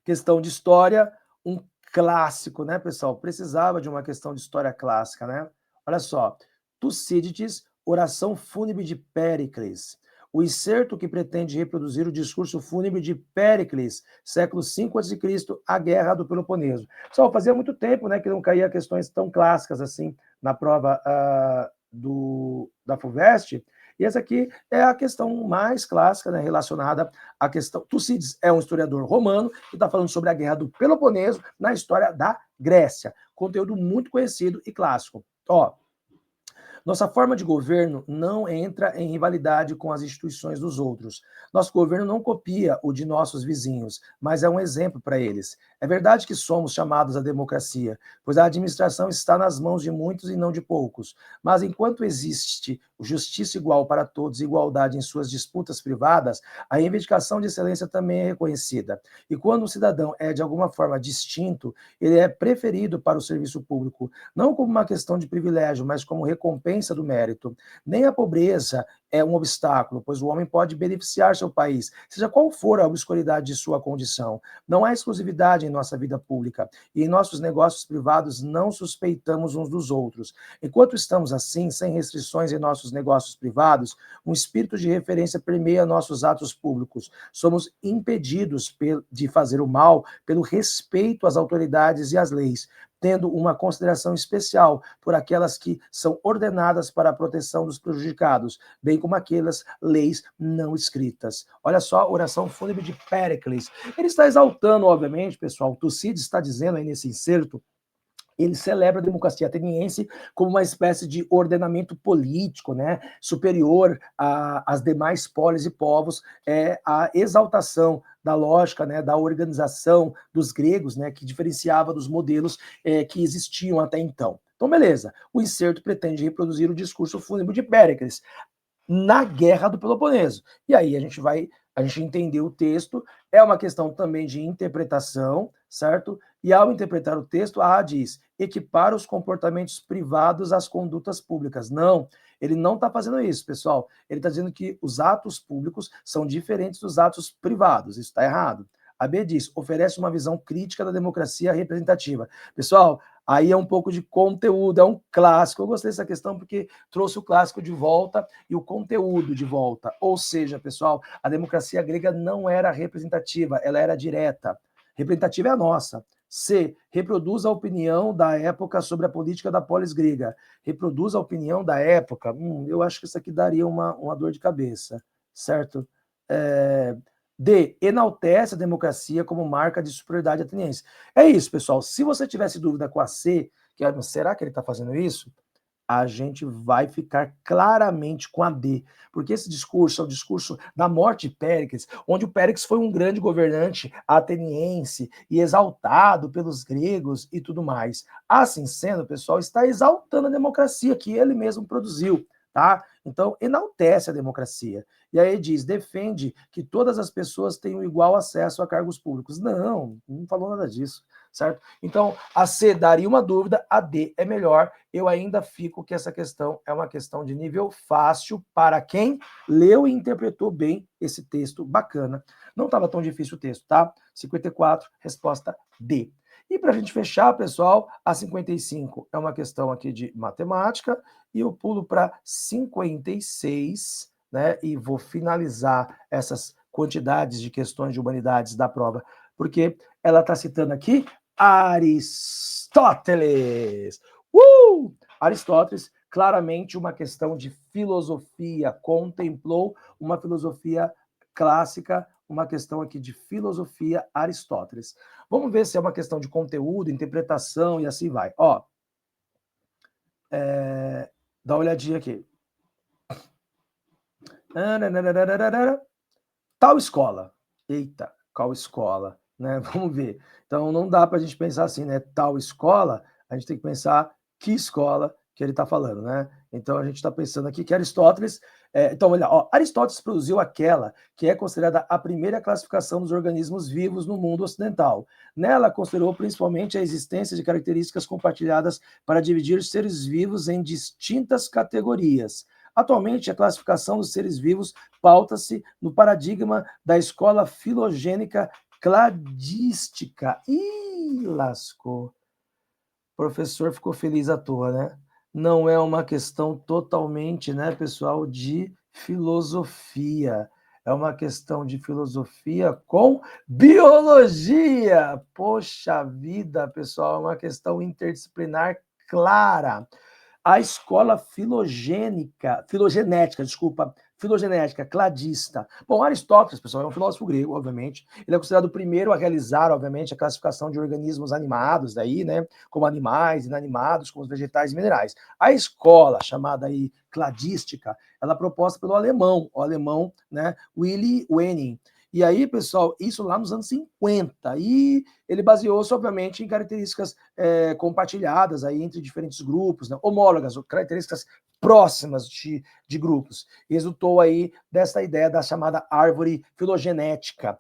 questão de história, um clássico, né, pessoal? Precisava de uma questão de história clássica, né? Olha só, Tucídides, oração fúnebre de Péricles. O excerto que pretende reproduzir o discurso fúnebre de Péricles, século V a.C., a Guerra do Peloponeso. Pessoal, fazia muito tempo, né, que não caía questões tão clássicas assim na prova da FUVEST, e essa aqui é a questão mais clássica, né, relacionada à questão. Tucídides é um historiador romano que está falando sobre a Guerra do Peloponeso na história da Grécia. Conteúdo muito conhecido e clássico. Ó, nossa forma de governo não entra em rivalidade com as instituições dos outros. Nosso governo não copia o de nossos vizinhos, mas é um exemplo para eles. É verdade que somos chamados à democracia, pois a administração está nas mãos de muitos e não de poucos. Mas enquanto existe justiça igual para todos e igualdade em suas disputas privadas, a reivindicação de excelência também é reconhecida. E quando um cidadão é de alguma forma distinto, ele é preferido para o serviço público, não como uma questão de privilégio, mas como recompensa do mérito. Nem a pobreza é um obstáculo, pois o homem pode beneficiar seu país, seja qual for a obscuridade de sua condição. Não há exclusividade em nossa vida pública, e em nossos negócios privados não suspeitamos uns dos outros. Enquanto estamos assim, sem restrições em nossos negócios privados, um espírito de referência permeia nossos atos públicos. Somos impedidos de fazer o mal pelo respeito às autoridades e às leis, tendo uma consideração especial por aquelas que são ordenadas para a proteção dos prejudicados, bem como aquelas leis não escritas. Olha só a oração fúnebre de Péricles. Ele está exaltando, obviamente, pessoal, Tucídides está dizendo aí nesse inserto, ele celebra a democracia ateniense como uma espécie de ordenamento político, né, superior às demais polis e povos, a exaltação da lógica, né, da organização dos gregos, né, que diferenciava dos modelos que existiam até então. Então, beleza, o inserto pretende reproduzir o discurso fúnebre de Péricles na Guerra do Peloponeso. E aí a gente entender o texto, é uma questão também de interpretação, certo? E ao interpretar o texto, a diz, equipar os comportamentos privados às condutas públicas. Não, ele não está fazendo isso, pessoal. Ele está dizendo que os atos públicos são diferentes dos atos privados. Isso está errado. A B diz, oferece uma visão crítica da democracia representativa. Pessoal, aí é um pouco de conteúdo, é um clássico. Eu gostei dessa questão porque trouxe o clássico de volta e o conteúdo de volta. Ou seja, pessoal, a democracia grega não era representativa, ela era direta. Representativa é a nossa. C. Reproduz a opinião da época sobre a política da polis grega. Reproduz a opinião da época. Eu acho que isso aqui daria uma dor de cabeça, certo? D, enaltece a democracia como marca de superioridade ateniense. É isso, pessoal. Se você tivesse dúvida com a C, será que ele está fazendo isso? A gente vai ficar claramente com a D, porque esse discurso é o discurso da morte de Péricles, onde o Péricles foi um grande governante ateniense e exaltado pelos gregos e tudo mais. Assim sendo, pessoal, está exaltando a democracia que ele mesmo produziu, tá? Então, enaltece a democracia. E aí diz, defende que todas as pessoas tenham igual acesso a cargos públicos. Não falou nada disso, certo? Então, a C daria uma dúvida, a D é melhor. Eu ainda fico que essa questão é uma questão de nível fácil para quem leu e interpretou bem esse texto bacana. Não estava tão difícil o texto, tá? 54, resposta D. E para a gente fechar, pessoal, a 55 é uma questão aqui de matemática, e eu pulo para 56, né? E vou finalizar essas quantidades de questões de humanidades da prova, porque ela está citando aqui Aristóteles. Aristóteles, claramente uma questão de filosofia, contemplou uma filosofia clássica, uma questão aqui de filosofia Aristóteles. Vamos ver se é uma questão de conteúdo, interpretação e assim vai. Ó, dá uma olhadinha aqui. Tal escola. Eita, qual escola? Né? Vamos ver. Então, não dá para a gente pensar assim, né? Tal escola, a gente tem que pensar que escola que ele está falando, né? Então, a gente está pensando aqui que Aristóteles... então, olha, ó, Aristóteles produziu aquela que é considerada a primeira classificação dos organismos vivos no mundo ocidental. Nela, considerou principalmente a existência de características compartilhadas para dividir seres vivos em distintas categorias. Atualmente, a classificação dos seres vivos pauta-se no paradigma da escola filogênica cladística. Ih, lascou. O professor ficou feliz à toa, né? Não é uma questão totalmente, né, pessoal, de filosofia. É uma questão de filosofia com biologia. Poxa vida, pessoal, é uma questão interdisciplinar clara. A escola filogenética, cladista. Bom, Aristóteles, pessoal, é um filósofo grego, obviamente. Ele é considerado o primeiro a realizar, obviamente, a classificação de organismos animados, daí, né, como animais, inanimados, como os vegetais e minerais. A escola, chamada aí cladística, ela é proposta pelo alemão, né, Willy Wenning. E aí, pessoal, isso lá nos anos 50. E ele baseou-se, obviamente, em características compartilhadas aí entre diferentes grupos, né, homólogas, características próximas de grupos. E resultou aí dessa ideia da chamada árvore filogenética,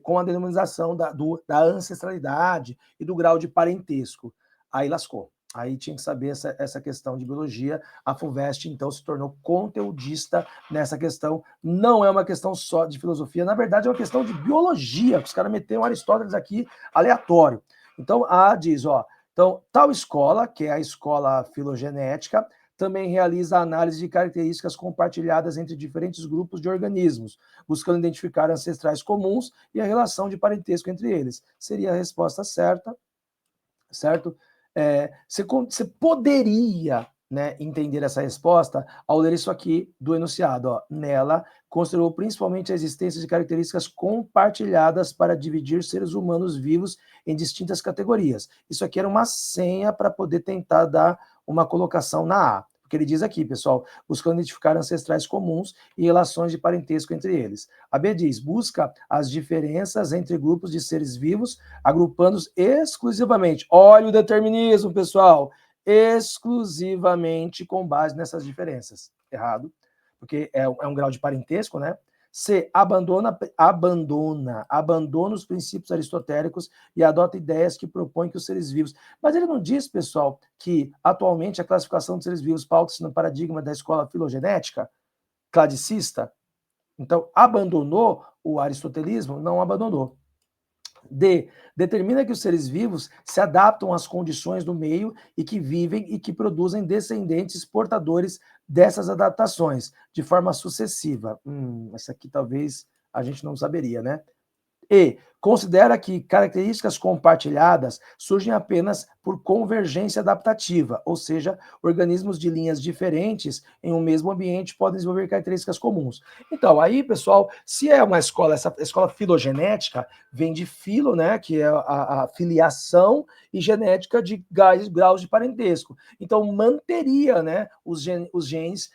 com a denominação da ancestralidade e do grau de parentesco. Aí lascou. Aí tinha que saber essa questão de biologia. A FUVEST, então, se tornou conteudista nessa questão. Não é uma questão só de filosofia, na verdade é uma questão de biologia. Os caras meteram Aristóteles aqui aleatório. Então, A diz, ó, então, tal escola, que é a escola filogenética, também realiza a análise de características compartilhadas entre diferentes grupos de organismos, buscando identificar ancestrais comuns e a relação de parentesco entre eles. Seria a resposta certa, certo? Você poderia, né, entender essa resposta ao ler isso aqui do enunciado. Ó. Nela, considerou principalmente a existência de características compartilhadas para dividir seres humanos vivos em distintas categorias. Isso aqui era uma senha para poder tentar dar uma colocação na A. Porque ele diz aqui, pessoal, buscando identificar ancestrais comuns e relações de parentesco entre eles. A B diz, busca as diferenças entre grupos de seres vivos, agrupando-os exclusivamente. Olha o determinismo, pessoal. Exclusivamente com base nessas diferenças. Errado, porque é um grau de parentesco, né? C, abandona os princípios aristotélicos e adota ideias que propõem que os seres vivos... Mas ele não diz, pessoal, que atualmente a classificação dos seres vivos pauta-se no paradigma da escola filogenética, cladicista? Então, abandonou o aristotelismo? Não abandonou. D, determina que os seres vivos se adaptam às condições do meio e que vivem e que produzem descendentes portadores dessas adaptações, de forma sucessiva. Essa aqui talvez a gente não saberia, né? E considera que características compartilhadas surgem apenas por convergência adaptativa, ou seja, organismos de linhas diferentes em um mesmo ambiente podem desenvolver características comuns. Então, aí, pessoal, se é uma escola, essa escola filogenética vem de filo, né, que é a filiação, e genética de graus de parentesco. Então, manteria, né, os genes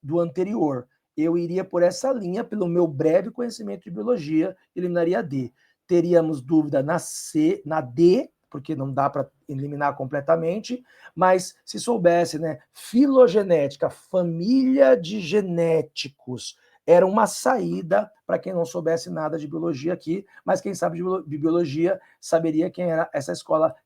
do anterior. Eu iria por essa linha, pelo meu breve conhecimento de biologia, eliminaria a D. Teríamos dúvida na C, na D, porque não dá para eliminar completamente, mas se soubesse, né, filogenética, família de genéticos, era uma saída para quem não soubesse nada de biologia aqui, mas quem sabe de biologia saberia quem era essa escola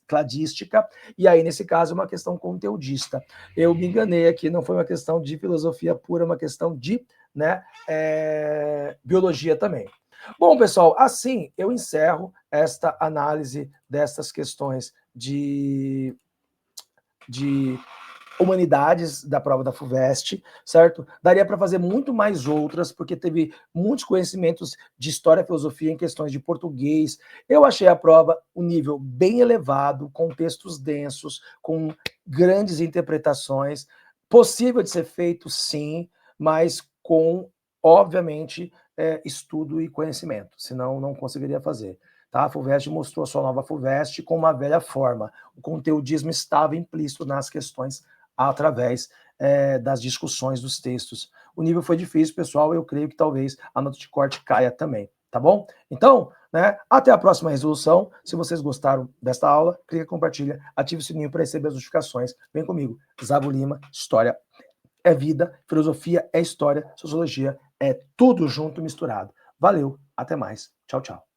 cladística, e aí, nesse caso, é uma questão conteudista. Eu me enganei aqui, não foi uma questão de filosofia pura, uma questão de, né, biologia também. Bom, pessoal, assim eu encerro esta análise dessas questões de humanidades da prova da FUVEST, certo? Daria para fazer muito mais outras, porque teve muitos conhecimentos de história e filosofia em questões de português. Eu achei a prova um nível bem elevado, com textos densos, com grandes interpretações. Possível de ser feito, sim, mas com, obviamente, estudo e conhecimento, senão não conseguiria fazer. Tá? A FUVEST mostrou a sua nova FUVEST com uma velha forma. O conteudismo estava implícito nas questões através das discussões dos textos. O nível foi difícil, pessoal, eu creio que talvez a nota de corte caia também, tá bom? Então, né, até a próxima resolução. Se vocês gostaram desta aula, clica, compartilha, ative o sininho para receber as notificações. Vem comigo, Zavo Lima, História é vida, filosofia é história, sociologia é tudo junto misturado. Valeu, até mais. Tchau, tchau.